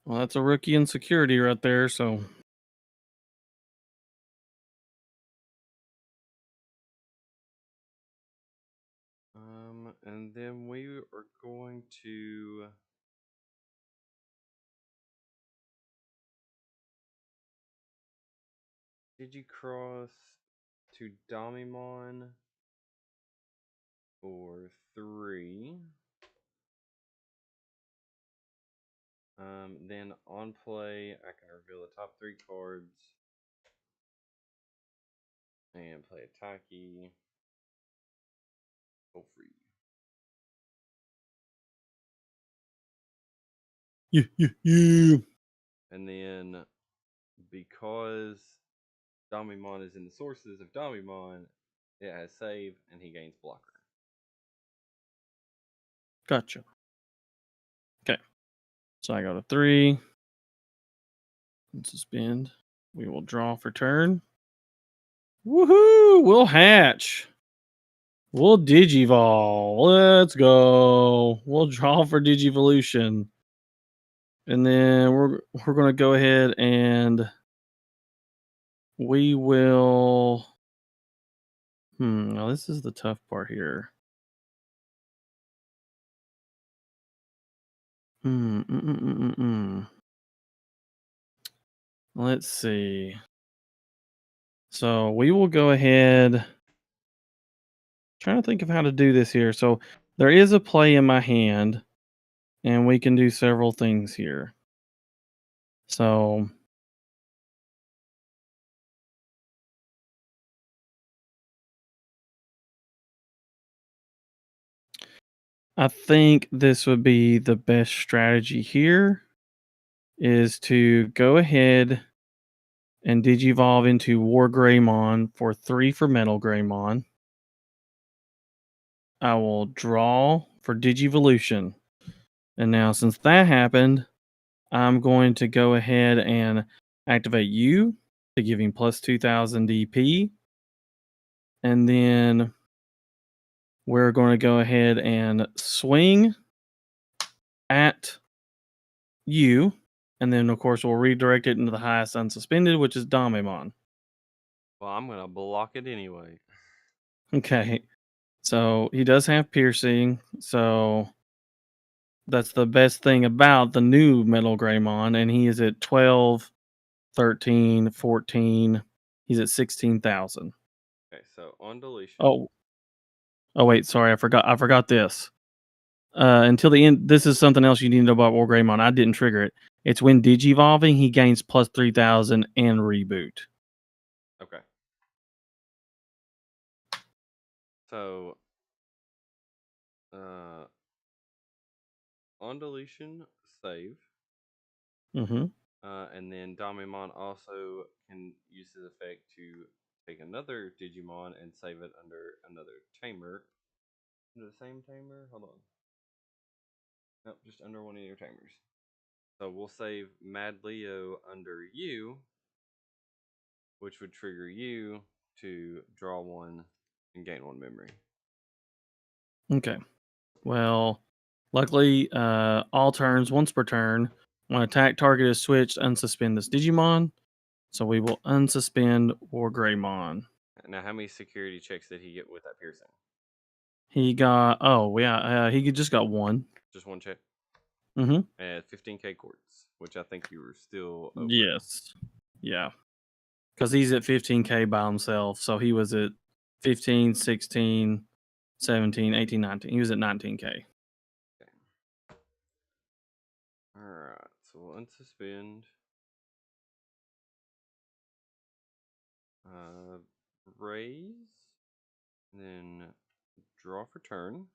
Well, that's a rookie in security right there, so. And then we are going to Digicross to Damimon for 3. Then on play, I can reveal the top 3 cards and play a Taki. Go free. Yeah. And then because Damimon is in the sources of Damimon, it has save and he gains blocker. Gotcha. Okay. So I go to 3. And suspend. We will draw for turn. Woohoo! We'll hatch. We'll Digivol. Let's go. We'll draw for Digivolution. And then we're going to go ahead and we will. Now this is the tough part here. Let's see. So we will go ahead. Trying to think of how to do this here. So there is a play in my hand, and we can do several things here. So I think this would be the best strategy here is to go ahead and Digivolve into Wargreymon for 3 for Metal Greymon. I will draw for Digivolution. And now since that happened, I'm going to go ahead and activate you to give him plus 2000 DP. And then we're going to go ahead and swing at you. And then, of course, we'll redirect it into the highest unsuspended, which is Damimon. Well, I'm going to block it anyway. Okay. So he does have piercing. So that's the best thing about the new Metal Greymon. And he is at 12, 13, 14. He's at 16,000. Okay, so on deletion. Oh, wait. Sorry. I forgot this. Until the end, this is something else you need to know about Wargreymon. I didn't trigger it. It's when Digivolving, he gains plus 3,000 and reboot. Okay. So, on deletion, save. Mm-hmm. And then Damimon also can use his effect to take another Digimon and save it under another tamer. Under the same tamer? Hold on. Nope, just under one of your tamers. So we'll save Mad Leo under you, which would trigger you to draw 1 and gain 1 memory. Okay. Well, luckily, all turns, once per turn, when attack target is switched, unsuspend this Digimon. So we will unsuspend Wargreymon. Now, how many security checks did he get with that piercing? He got, he just got 1. Just 1 check? Mm-hmm. At 15k quartz, which I think you were still over. Yes. Yeah. Because he's at 15K by himself. So he was at 15, 16, 17, 18, 19. He was at 19K. Okay. Alright, so we'll unsuspend. Raise. And then draw for turn.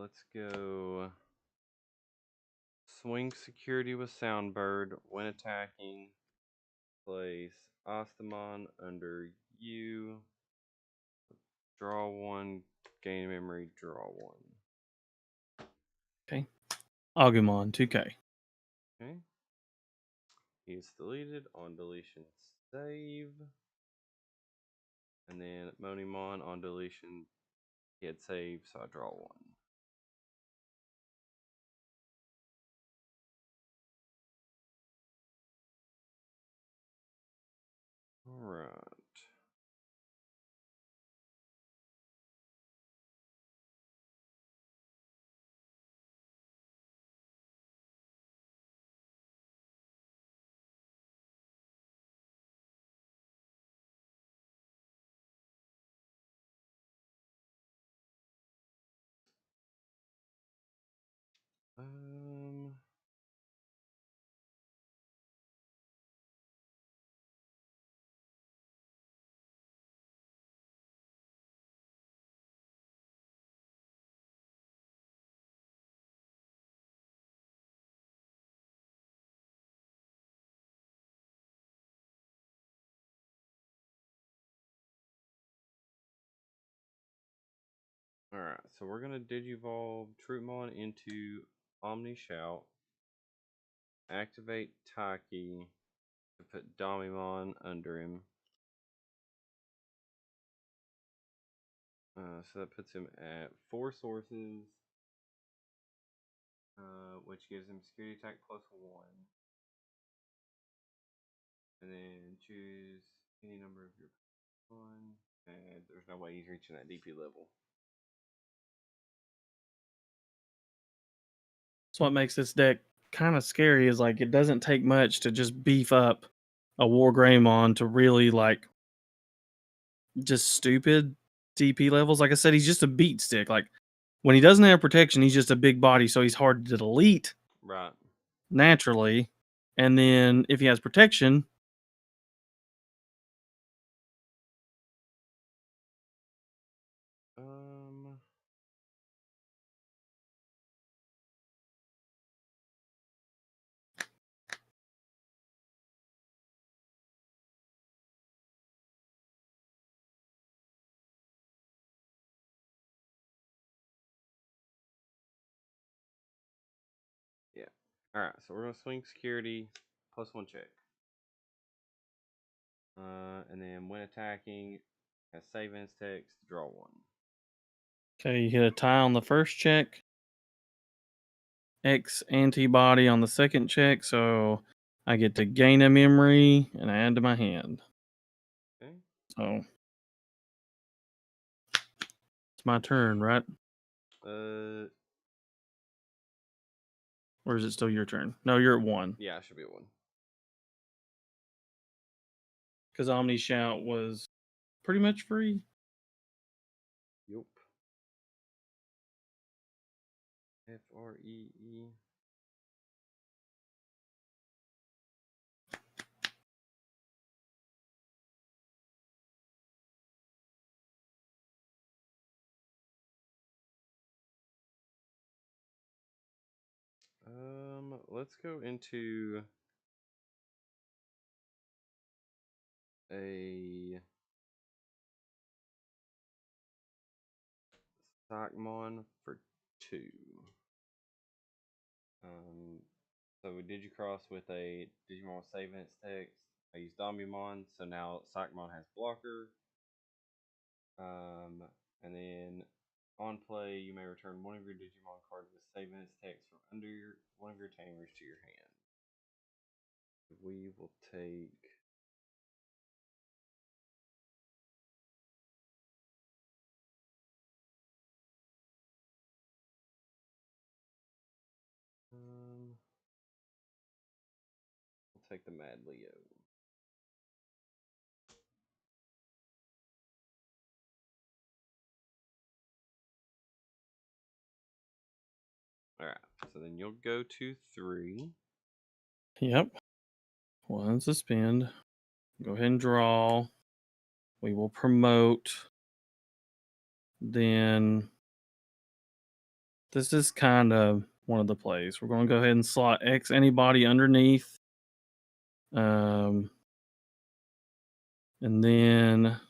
let's go. Swing security with Soundbird. When attacking, place Ostamon under you. Draw one, gain memory, draw one. Okay. Agumon, 2K. Okay. He's deleted. On deletion, save. And then Monimon on deletion, he had saved, so I draw one. Alright. Alright, so we're gonna Digivolve Troopmon into Omni Shout. Activate Taki to put Domimon under him. So that puts him at 4 sources, which gives him security attack +1. And then choose any number of your one. And there's no way he's reaching that DP level. So what makes this deck kind of scary is like it doesn't take much to just beef up a Wargreymon to really like just stupid DP levels. Like I said, he's just a beat stick. Like when he doesn't have protection, he's just a big body, so he's hard to delete Right. naturally. And then if he has protection, Yeah. Alright, so we're gonna swing security, +1 check. And then when attacking, has save ins text, draw one. okay, you hit a tie on the first check, X antibody on the second check, so I get to gain a memory and add to my hand. Okay. So it's my turn, right? Or is it still your turn? No, you're at 1. Yeah, it should be a 1. Because Omni Shout was pretty much free. Yup. FREE. Let's go into a Stockmon for 2. So we Digicross with a Digimon save its text. I use Domimon, so now Stockmon has blocker. And then on play, you may return one of your Digimon cards with save its text from under one of your tamers to your hand. We will take. We'll take the Mad Leo. Alright, so then you'll go to 3. Yep. 1 suspend. Go ahead and draw. We will promote. Then this is kind of one of the plays. We're going to go ahead and slot X anybody underneath. And then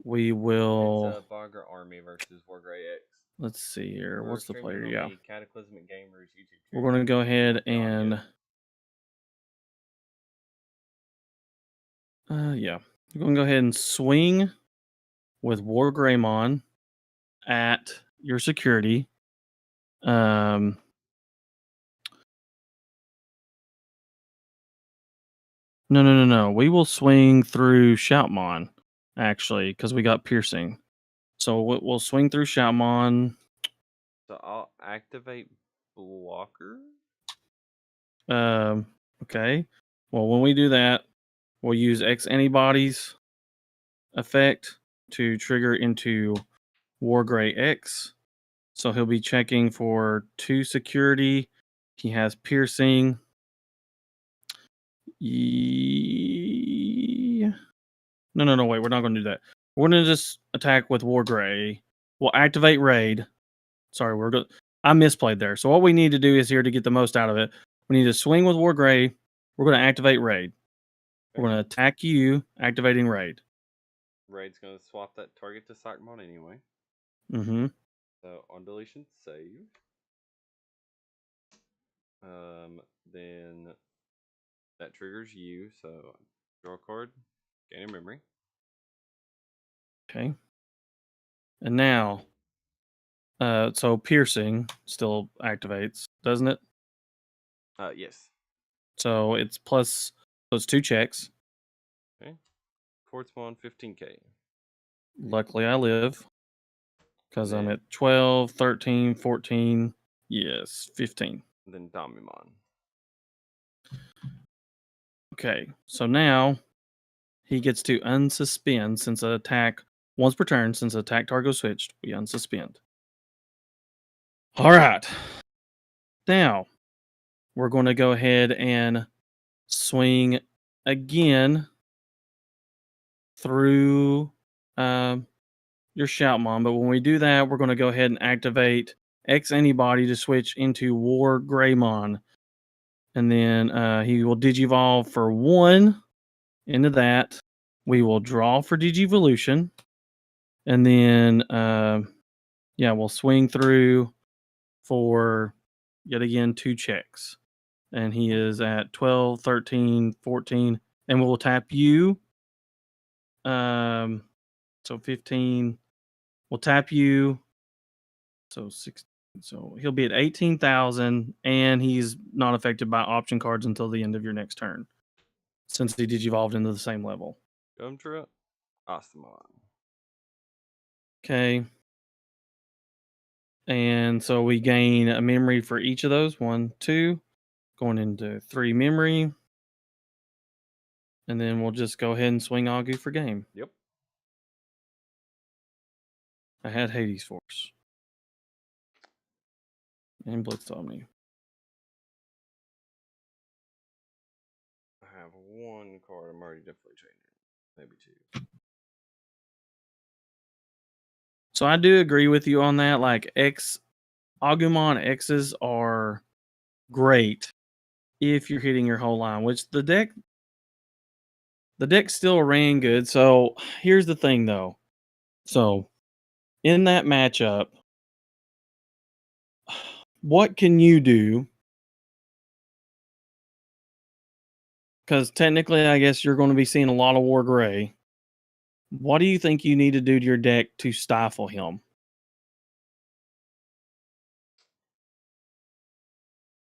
we will. It's a Bagra Army versus Wargrey X. Let's see here. We're What's the player? streaming Yeah. on the Cataclysmic Gamers YouTube We're channel. going to go ahead Not and. yet. Yeah. We're going to go ahead and swing with Wargreymon at your security. No. We will swing through Shoutmon, actually, because we got piercing. So we'll swing through Shoutmon. So I'll activate blocker. Okay. Well, when we do that, we'll use X antibodies effect to trigger into Wargrey X. So he'll be checking for 2 security. He has piercing. No, wait, we're not going to do that. We're going to just attack with Wargrey. We'll activate Raid. Sorry, I misplayed there. So what we need to do is here to get the most out of it. We need to swing with Wargrey. We're going to activate Raid. We're going to attack you, activating Raid. Raid's going to swap that target to Psychmon anyway. Mm-hmm. So on deletion, save. Then that triggers you. So draw a card, gain a memory. Okay. And now, so piercing still activates, doesn't it? Yes. So it's plus, so it's 2 checks. Okay. Quartzmon 15k. Luckily, I live because I'm at 12, 13, 14. Yes, 15. Then Domimon. Okay, so now he gets to unsuspend since an attack once per turn. Since the attack target was switched, we unsuspend. All right. Now we're going to go ahead and swing again through your Shoutmon. But when we do that, we're going to go ahead and activate X anybody to switch into Wargreymon. And then he will Digivolve for 1 into that. We will draw for Digivolution. And then, we'll swing through for yet again 2 checks. And he is at 12, 13, 14. And we'll tap you. So 15. We'll tap you. So 16. So he'll be at 18,000, and he's not affected by option cards until the end of your next turn, since he digivolved into the same level. Gumtrip, Osmon. Okay. And so we gain a memory for each of those. 1, 2. Going into 3 memory. And then we'll just go ahead and swing Agu for game. Yep. I had Hades Force. And Blitz Omni. I have 1 card. I'm already definitely changing. Maybe 2. So I do agree with you on that. Like Agumon X's are great if you're hitting your whole line, which the deck still ran good. So here's the thing though. So in that matchup, what can you do? Because technically, I guess you're going to be seeing a lot of Wargrey. What do you think you need to do to your deck to stifle him?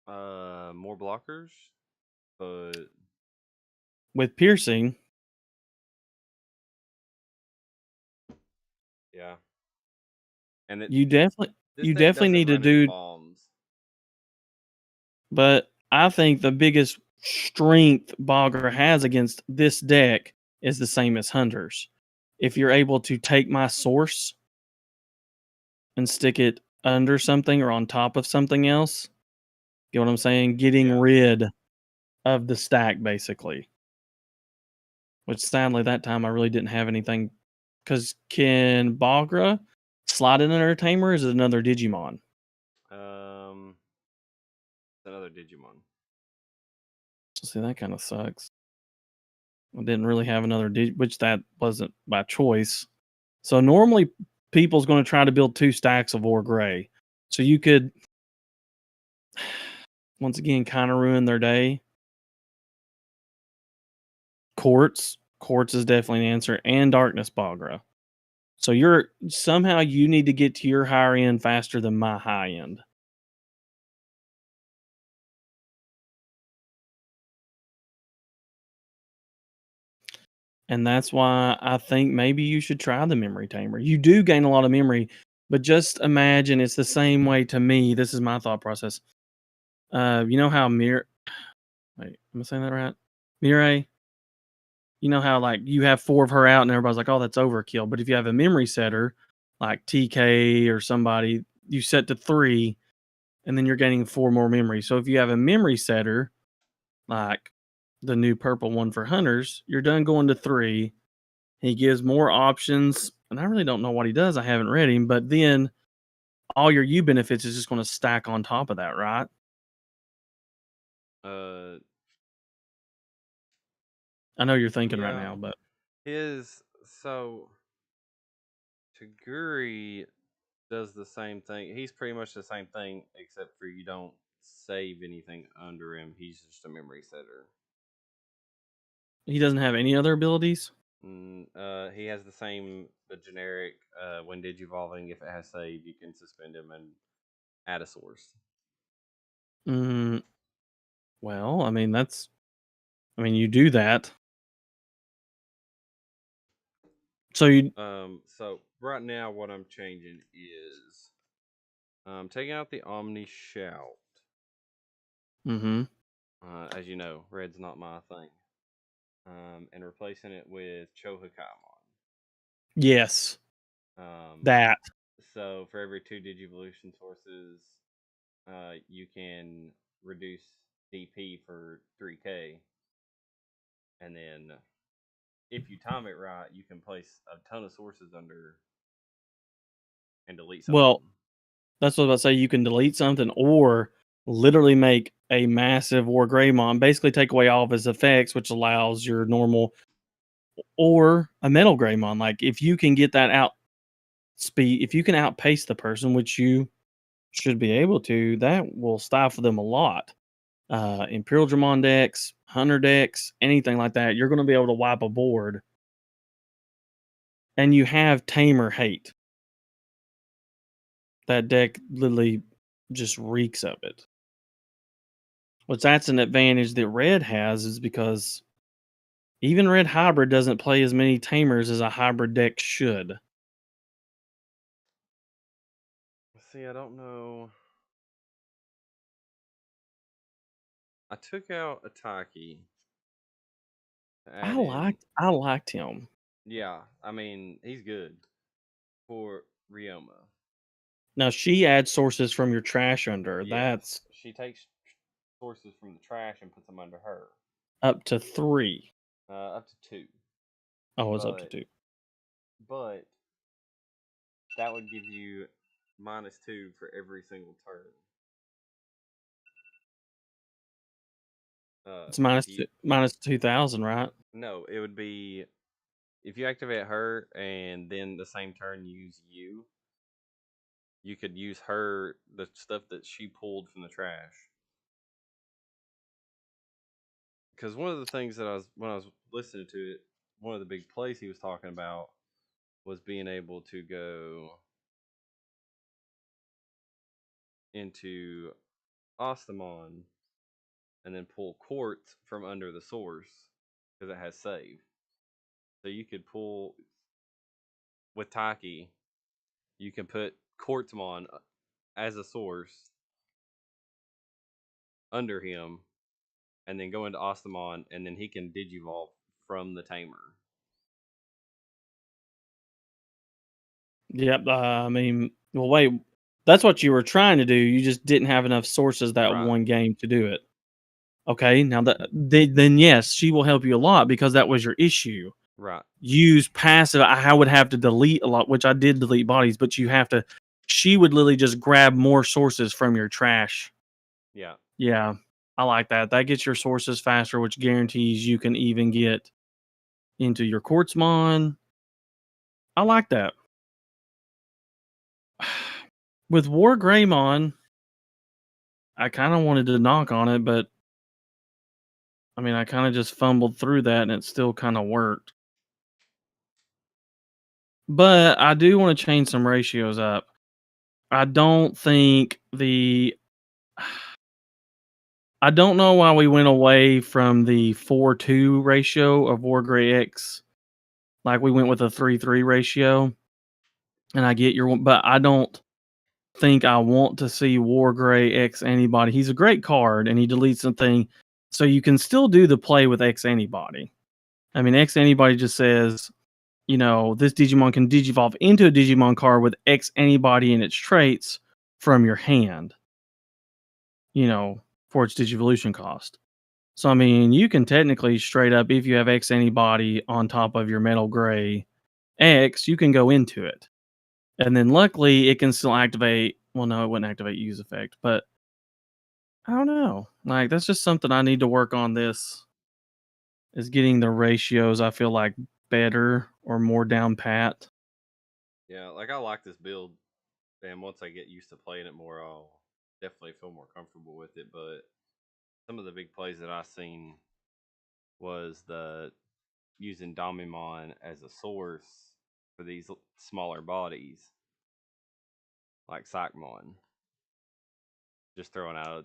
More blockers, but With piercing, yeah, and you definitely need to do. bombs. But I think the biggest strength Bagra has against this deck is the same as Hunter's. If you're able to take my source and stick it under something or on top of something else, get what I'm saying? Getting rid of the stack, basically. Which sadly, that time I really didn't have anything. Because can Bagra slide in an Entertainer, or is it another Digimon? It's another Digimon. See, that kind of sucks. I didn't really have another which that wasn't by choice. So normally people's going to try to build 2 stacks of Wargrey. So you could once again kind of ruin their day. Quartz is definitely an answer, and Darkness Bagra. So you're somehow you need to get to your higher end faster than my high end. And that's why I think maybe you should try the memory tamer. You do gain a lot of memory, but just imagine it's the same way to me. This is my thought process. You know how wait, am I saying that right? Mirai, you know how like you have 4 of her out and everybody's like, oh, that's overkill. But if you have a memory setter like TK or somebody, you set to 3 and then you're gaining 4 more memory. So if you have a memory setter like the new purple one for hunters, you're done going to 3. He gives more options, and I really don't know what he does. I haven't read him, but then all your U benefits is just going to stack on top of that, right? I know you're thinking right now, but so Taguri does the same thing. He's pretty much the same thing, except for you don't save anything under him. He's just a memory setter. he doesn't have any other abilities. He has the generic. When digivolving, if it has save, you can suspend him and add a source. Well, I mean you do that. So you So right now, what I'm changing is taking out the Omni Shout. As you know, red's not my thing. And replacing it with Chohakamon. Yes. That. So for every 2 Digivolution sources, you can reduce DP for 3K. And then if you time it right, you can place a ton of sources under and delete something. Well, that's what I was about to say. You can delete something or literally make a massive Wargreymon, basically take away all of his effects, which allows your normal or a Metal Greymon. Like if you can get that out speed, if you can outpace the person, which you should be able to, that will stifle them a lot. Imperial Dramon decks, Hunter decks, anything like that, you're going to be able to wipe a board. And you have Tamer Hate. That deck literally just reeks of it. Which that's an advantage that Red has, is because even Red Hybrid doesn't play as many Tamers as a hybrid deck should. See, I don't know. I took out Ataki. I liked him. Yeah, I mean, he's good for Ryoma. Now she adds sources from your trash under. Yes. She takes sources from the trash and puts them under her. Up to 3. Up to 2. Oh, it's up to 2. But that would give you -2 for every single turn. It's minus 2,000, right? No, it would be if you activate her and then the same turn use you could use her, the stuff that she pulled from the trash. Because one of the things that when I was listening to it, one of the big plays he was talking about was being able to go into Ostamon and then pull Quartz from under the source because it has save. So you could pull with Taki, you can put Quartzmon as a source under him and then go into Ostamon, and then he can Digivolve from the Tamer. Yep. I mean, well, wait. That's what you were trying to do. You just didn't have enough sources that one game to do it. Okay. Now then yes, she will help you a lot because that was your issue. Right. Use passive. I would have to delete a lot, which I did delete bodies, but you have to she would literally just grab more sources from your trash. Yeah. Yeah, I like that. That gets your sources faster, which guarantees you can even get into your Quartzmon. I like that. With Wargreymon, I kind of wanted to knock on it, but I mean, I kind of just fumbled through that and it still kind of worked. But I do want to change some ratios up. I don't think I don't know why we went away from the 4-2 ratio of Wargrey X. Like we went with a 3-3 ratio. And I get your, but I don't think I want to see Wargrey X Antibody. He's a great card and he deletes something. So you can still do the play with X Antibody. I mean, X Antibody just says, you know, this Digimon can Digivolve into a Digimon card with X Antibody and its traits from your hand, you know, for its Digivolution cost. So, I mean, you can technically straight up, if you have X Antibody on top of your Metal Gray X, you can go into it. And then luckily it can still activate. Well, no, it wouldn't activate use effect, but I don't know. Like, that's just something I need to work on. This is getting the ratios, I feel like, better or more down pat. Yeah, like I like this build, and once I get used to playing it more, I'll definitely feel more comfortable with it. But some of the big plays that I seen was the using Domimon as a source for these smaller bodies, like Psychmon. Just throwing out a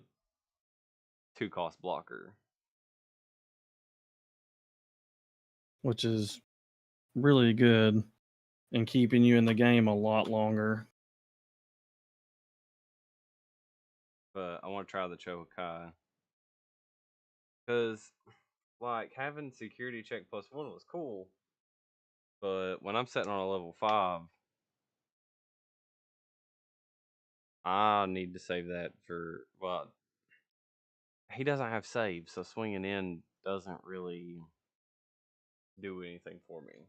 2-cost blocker. Which is really good and keeping you in the game a lot longer. But I want to try the Chohakai. Because, like, having security check +1 was cool. But when I'm sitting on a level 5, I need to save that for, well, he doesn't have save, so swinging in doesn't really do anything for me.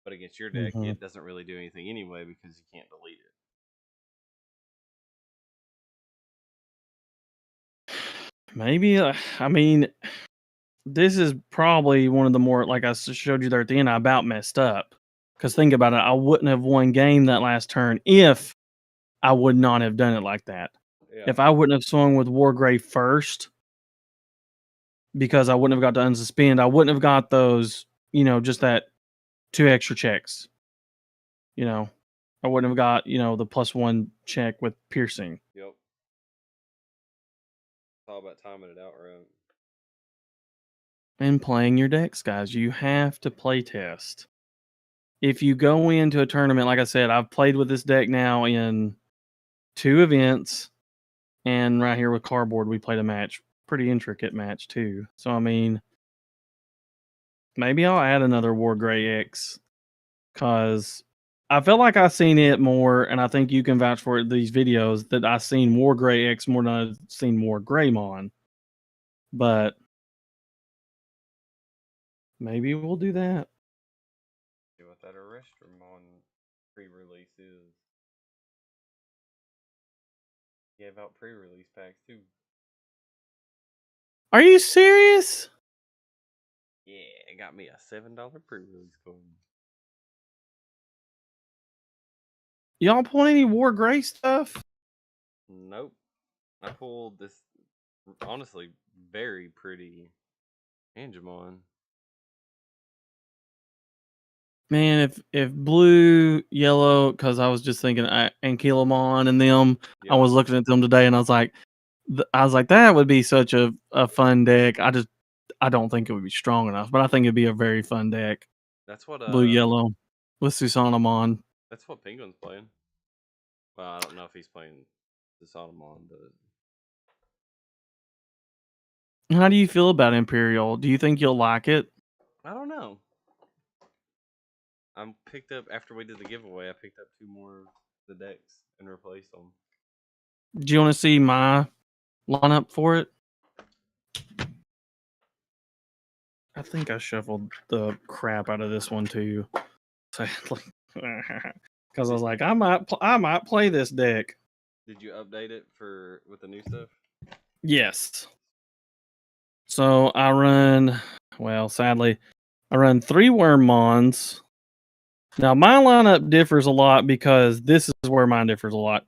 But against your deck, Mm-hmm. it doesn't really do anything anyway because you can't delete it. Maybe, I mean, this is probably one of the more, like I showed you there at the end, I about messed up. Because think about it, I wouldn't have won game that last turn if I would not have done it like that. Yeah. If I wouldn't have swung with Wargrey first, because I wouldn't have got to unsuspend, I wouldn't have got those, you know, just that 2 extra checks. You know, I wouldn't have got, you know, the +1 check with piercing. Yep. It's all about timing it out right. And playing your decks, guys. You have to play test. If you go into a tournament, like I said, I've played with this deck now in 2 events, and right here with Cardboard, we played a match. Pretty intricate match, too. So, I mean, maybe I'll add another Wargrey X, because I felt like I seen it more, and I think you can vouch for it, these videos, that I seen Wargrey X more than I've seen Wargreymon. But maybe we'll do that. See what that Arrestramon pre-release is. Gave out pre-release packs too. Are you serious? Yeah, it got me a $7 pre-release code. Y'all pull any Wargrey stuff? Nope. I pulled this honestly very pretty Angemon. Man, if blue, yellow, because I was just thinking Ankylamon and them, Yep. I was looking at them today and I was like, that would be such a fun deck. I don't think it would be strong enough, but I think it'd be a very fun deck. That's what Blue, yellow with Susanamon. That's what Penguin's playing. Well, I don't know if he's playing Susanamon, but How do you feel about Imperial? Do you think you'll like it? I don't know. I picked up after we did the giveaway. I picked up 2 more of the decks and replaced them. Do you want to see my lineup for it? I think I shuffled the crap out of this one too, sadly. because I was like, I might play this deck. Did you update it with the new stuff? Yes. So I run, well, sadly, I run 3 Wormmons. Now my lineup differs a lot because this is where mine differs a lot.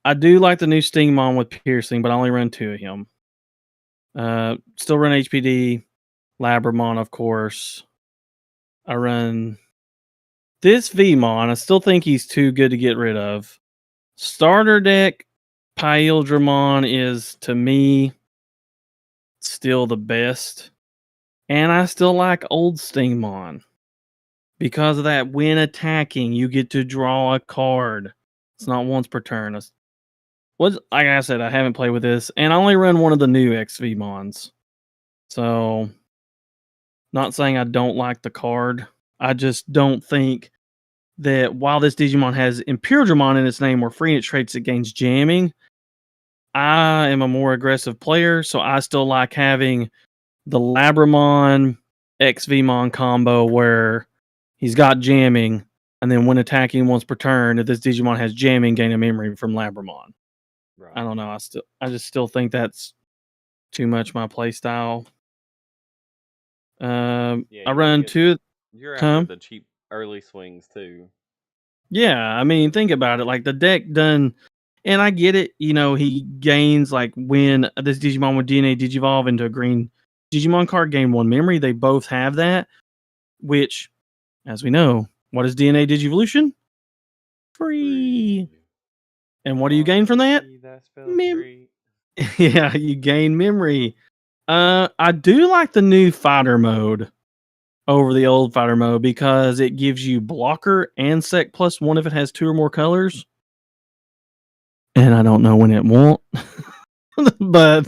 I do like the new Stingmon with piercing, but I only run 2 of him. Still run HPD, Labramon, of course. I run this Vmon. I still think he's too good to get rid of. Starter deck, Pyldramon is, to me, still the best. And I still like old Stingmon. Because of that, when attacking, you get to draw a card. It's not once per turn. Like I said, I haven't played with this. And I only run one of the new XVmons. So, not saying I don't like the card. I just don't think that while this Digimon has Imperialdramon in its name or free its traits, it gains jamming. I am a more aggressive player, so I still like having the Labramon XVmon combo where he's got jamming, and then when attacking once per turn, if this Digimon has jamming, gain a memory from Labramon. Right. I don't know. I just still think that's too much my play style. I run 2. You're after the cheap early swings too. Yeah, I mean, think about it. Like the deck done, and I get it. You know, he gains like when this Digimon with DNA Digivolve into a green Digimon card gain 1 memory. They both have that, which, as we know, what is DNA Digivolution? Free. And what do you gain from that? Yeah, you gain memory. I do like the new fighter mode over the old fighter mode because it gives you blocker and sec +1 if it has 2 or more colors. And I don't know when it won't. But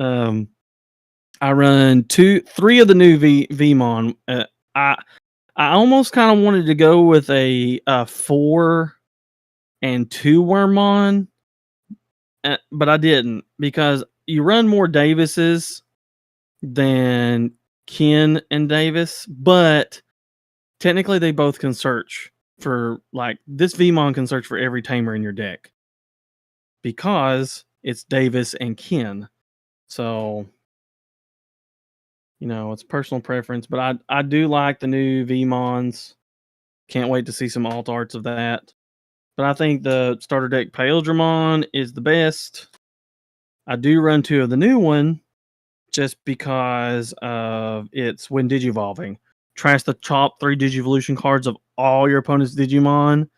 I run 3 of the new Vmon. I almost kind of wanted to go with a 4 and 2 Wormmon, but I didn't because you run more Davises than Ken and Davis, but technically they both can search for, like, this Vmon can search for every tamer in your deck because it's Davis and Ken. So, you know, it's personal preference, but I do like the new Vmons. Can't wait to see some alt arts of that. But I think the starter deck Pyldramon is the best. I do run 2 of the new one just because of it's when Digivolving. Trash the top 3 Digivolution cards of all your opponent's Digimon.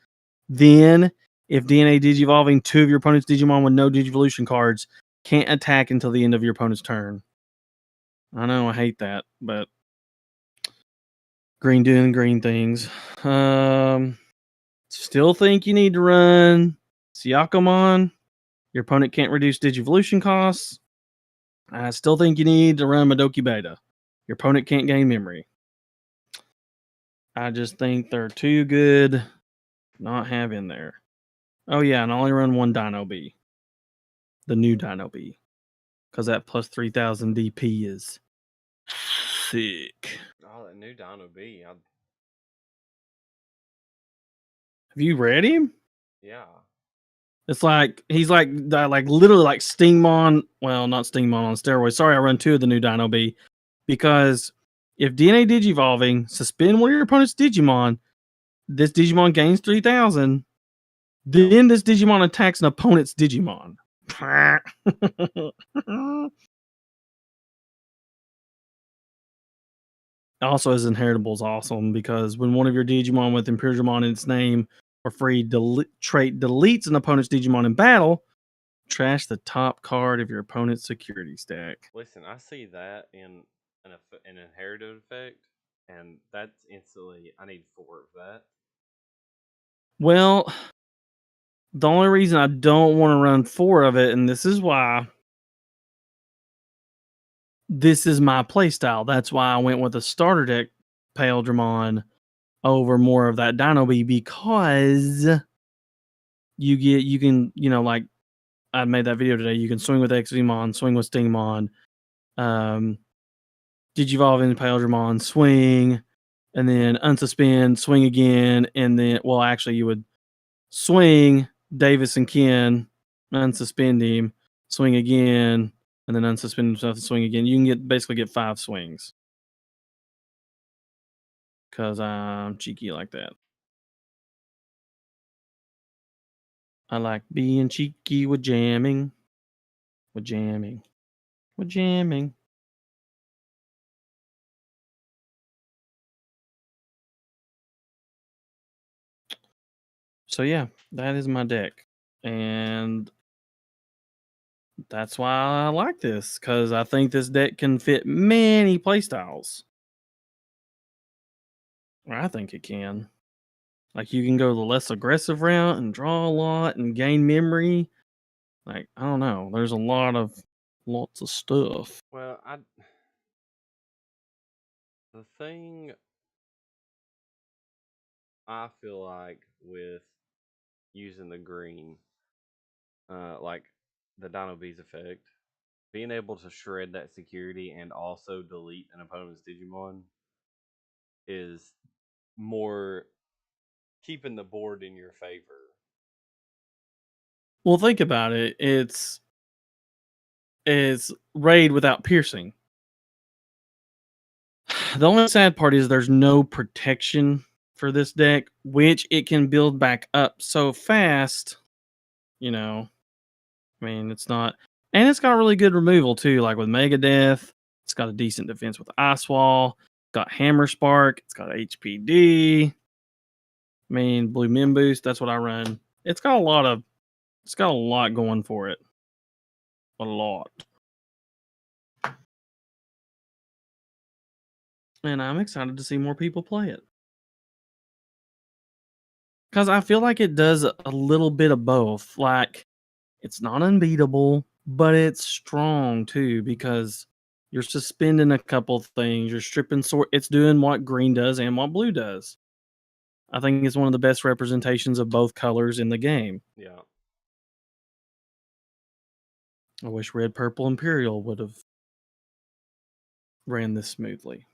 Then, if DNA Digivolving 2 of your opponent's Digimon with no Digivolution cards can't attack until the end of your opponent's turn. I know, I hate that, but green doing green things. Still think you need to run Syakomon. Your opponent can't reduce Digivolution costs. I still think you need to run Madoki Beta. Your opponent can't gain memory. I just think they're too good not have in there. Oh yeah, and I only run 1 Dino B. The new Dino B. Because that plus 3,000 DP is sick. Oh, that new Dino B. Have you read him? Yeah. It's like he's like literally like Stingmon. Well, not Stingmon on steroids. Sorry, I run 2 of the new Dino B because if DNA Digivolving suspend one of your opponent's Digimon, this Digimon gains 3,000. Then this Digimon attacks an opponent's Digimon. Also, his inheritable is awesome because when one of your Digimon with Imperialdramon in its name or free trait deletes an opponent's Digimon in battle, trash the top card of your opponent's security stack. Listen, I see that in an inherited effect, and that's instantly, I need 4 of that. Well, the only reason I don't want to run 4 of it, and this is why, this is my playstyle. That's why I went with a starter deck Pyldramon over more of that Dino B because you can, you know, like I made that video today, you can swing with XVmon, swing with Stingmon, Digivolve into Pyldramon, swing, and then unsuspend, swing again, and then actually you would swing Davis and Ken, unsuspend him, swing again, and then unsuspend himself and swing again. You can basically get 5 swings. Because I'm cheeky like that. I like being cheeky with jamming. With jamming. With jamming. So yeah, that is my deck. And that's why I like this. Because I think this deck can fit many playstyles. Or I think it can. Like you can go the less aggressive route and draw a lot and gain memory. Like, I don't know. There's lots of stuff. Well, the thing I feel like with using the green, like the Dino Bees effect, being able to shred that security and also delete an opponent's Digimon is more keeping the board in your favor. Well, think about it. It's raid without piercing. The only sad part is there's no protection for this deck, which it can build back up so fast. You know, I mean, it's not, and it's got really good removal too. Like with Megadeth, it's got a decent defense with Ice Wall. Got Hammer Spark. It's got HPD. I mean, Blue Min Boost. That's what I run. It's got a lot going for it. A lot. And I'm excited to see more people play it. Because I feel like it does a little bit of both. Like, it's not unbeatable, but it's strong too because you're suspending a couple things. You're stripping sort. It's doing what green does and what blue does. I think it's one of the best representations of both colors in the game. Yeah. I wish Red, Purple, Imperial would have ran this smoothly.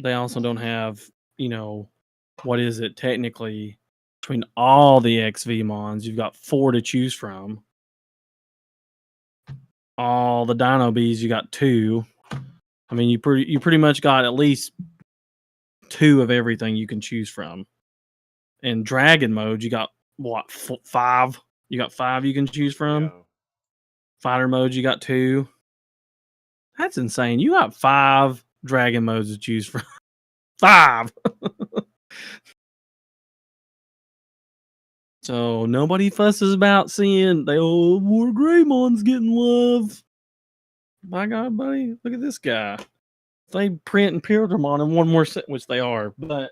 They also don't have, what is it technically between all the XVmons? You've got 4 to choose from. All the Dino Bees, you got 2. I mean, you pretty much got at least 2 of everything you can choose from. In Dragon mode, you got what 5? You got 5 you can choose from. Yeah. Fighter mode, you got 2. That's insane. You got 5 Dragon modes to choose from. 5. So nobody fusses about seeing Wargreymon's getting love. My God, buddy, look at this guy. They print Imperialmon in one more set, which they are. But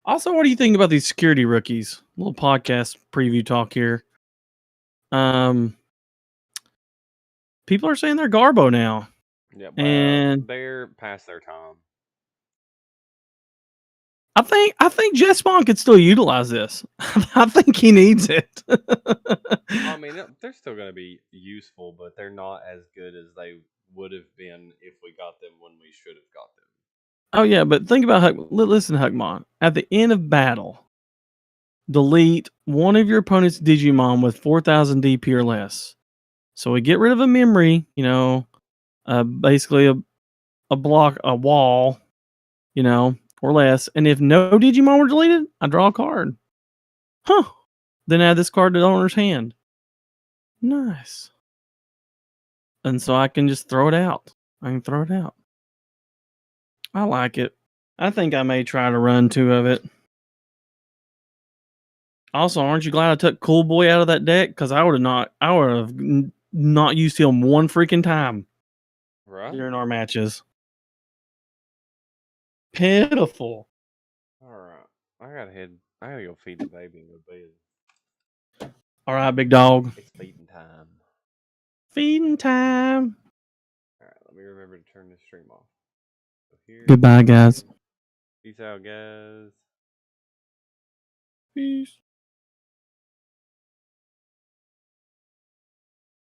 also, what do you think about these security rookies? A little podcast preview talk here. People are saying they're Garbo now. Yeah, well, and they're past their time. I think Jetspawn could still utilize this. I think he needs it. I mean, they're still going to be useful, but they're not as good as they would have been if we got them when we should have got them. Oh yeah, but think about listen, Huckmon. At the end of battle, delete one of your opponent's Digimon with 4,000 DP or less. So we get rid of a memory, basically a block, a wall, or less. And if no Digimon were deleted, I draw a card. Huh. Then add this card to the owner's hand. Nice. And so I can just throw it out. I like it. I think I may try to run 2 of it. Also, aren't you glad I took Cool Boy out of that deck? Because I would have not used him one freaking time. Right? During our matches. Pitiful. Alright. I gotta go feed the baby and go to bed. Alright, big dog. It's feeding time. Feeding time. Alright, let me remember to turn this stream off. So Goodbye, guys. Peace out, guys. Peace.